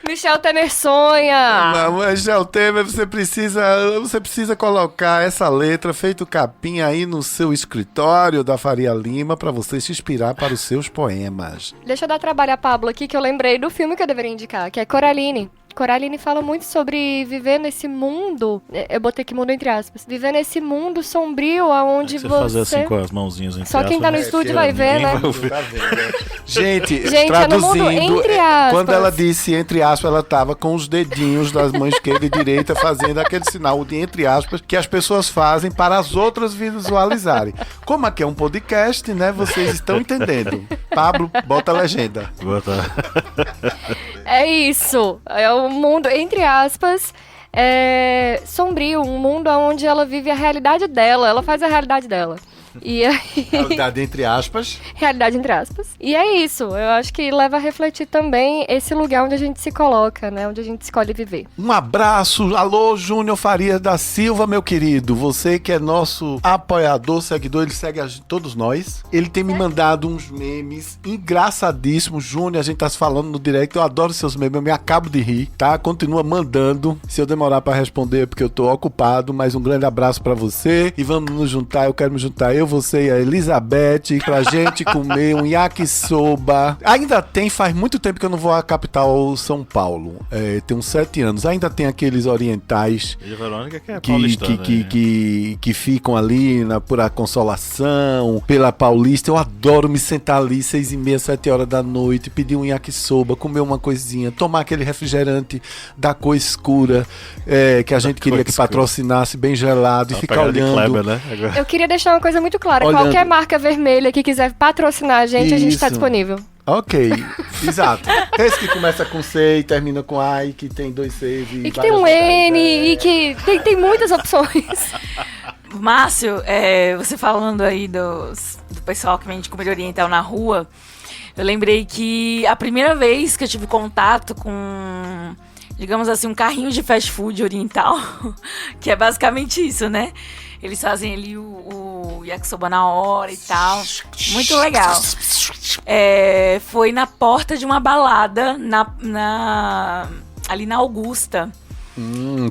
Michel Temer sonha! Michel Temer, você precisa colocar essa letra Feito Capim aí no seu escritório da Faria Lima para você se inspirar para os seus poemas. Deixa eu dar trabalho a Pablo aqui, que eu lembrei do filme que eu deveria indicar, que é Coraline. Coraline fala muito sobre viver nesse mundo, eu botei aqui mundo entre aspas, viver nesse mundo sombrio onde você fazer assim com as mãozinhas entre Só quem tá no estúdio vai ver, né? Gente, é no mundo traduzindo, entre aspas. quando ela disse entre aspas, ela tava com os dedinhos das mãos esquerda e direita fazendo aquele sinal de entre aspas que as pessoas fazem para as outras visualizarem. Como aqui é um podcast, né? Vocês estão entendendo. Pablo, bota a legenda. Bota. É isso. É o mundo, entre aspas, sombrio. Um mundo onde ela vive a realidade dela. Ela faz a realidade dela. E aí... Realidade entre aspas. Realidade entre aspas. E é isso. Eu acho que leva a refletir também esse lugar onde a gente se coloca, né? Onde a gente escolhe viver. Um abraço. Alô, Júnior Farias da Silva, meu querido. Você que é nosso apoiador, seguidor, ele segue todos nós. Ele tem me mandado uns memes engraçadíssimos. Júnior, a gente tá se falando no direct. Eu adoro seus memes, eu me acabo de rir, tá? Continua mandando. Se eu demorar pra responder é porque eu tô ocupado, mas um grande abraço pra você. E vamos nos juntar. Eu quero me juntar, eu, você e a Elizabeth, pra gente comer um yakisoba. Ainda tem, faz muito tempo que eu não vou à capital São Paulo. Tem uns 7 anos. Ainda tem aqueles orientais E a Verônica que é paulistana, né? que ficam ali por a Consolação, pela Paulista. Eu adoro me sentar ali 6h30, 7 horas da noite, pedir um yakisoba, comer uma coisinha, tomar aquele refrigerante da cor escura que a gente queria que patrocinasse, bem gelado, e ficar olhando. Kleber, né? Agora. Eu queria deixar uma coisa muito clara. Olhando. Qualquer marca vermelha que quiser patrocinar a gente tá Isso. disponível. Ok, exato. Esse que começa com C e termina com A e que tem 2 Cs E que tem um N, e que tem muitas opções. Márcio, você falando aí do pessoal que vende comida oriental na rua, eu lembrei que a primeira vez que eu tive contato com, digamos assim, um carrinho de fast food oriental, que é basicamente isso, né? Eles fazem ali o yakisoba na hora e tal. Muito legal. Foi na porta de uma balada ali na Augusta.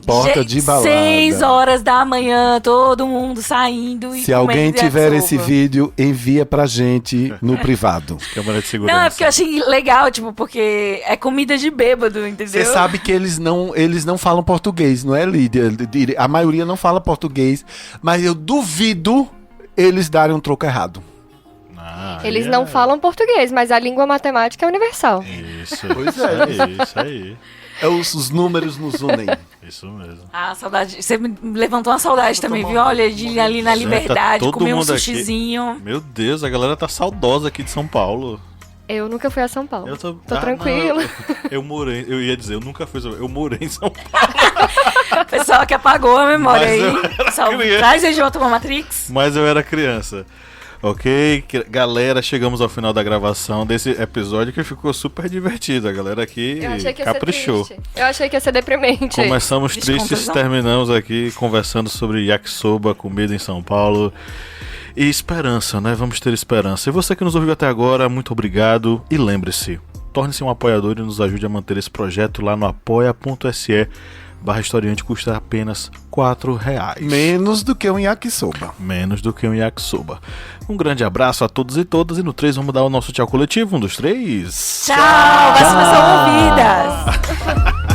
Porta de balada. 6 horas da manhã, todo mundo saindo e Se alguém comendo tiver yakisoba. esse vídeo, envia pra gente no privado. Câmara de segurança. Não, é porque eu achei legal, tipo, porque é comida de bêbado, entendeu? Você sabe que eles não falam português, não é, Lídia? A maioria não fala português, mas eu duvido eles darem um troco errado. Eles não falam português, mas a língua matemática é universal. Isso, Pois é. isso aí. Os números nos unem. Isso mesmo. Ah, saudade. Você me levantou uma saudade também, viu? Olha, de ir ali na Gente, Liberdade, todo comer um mundo aqui. sushizinho. Meu Deus, a galera tá saudosa aqui de São Paulo. Eu nunca fui a São Paulo. Eu tô tranquilo. Não, eu morei, eu ia dizer, eu nunca fui, eu morei em São Paulo. Pessoal que apagou a memória Mas aí. eu era Pessoal, criança. traz ele de volta pra Matrix. Mas eu era criança. Ok, galera, chegamos ao final da gravação desse episódio que ficou super divertido. A galera aqui Eu achei que ia caprichou. ser triste. Eu achei que ia ser deprimente. Começamos tristes, Descontração. terminamos aqui conversando sobre yakisoba, comida em São Paulo. E esperança, né? Vamos ter esperança. E você que nos ouviu até agora, muito obrigado. E lembre-se, torne-se um apoiador e nos ajude a manter esse projeto lá no apoia.se/historiante, custa apenas R$4. Menos do que um yakisoba. Menos do que um yakisoba. Um grande abraço a todos e todas. E no 3 vamos dar o nosso tchau coletivo. 1, 2, 3. Tchau! Vacinas são ouvidas!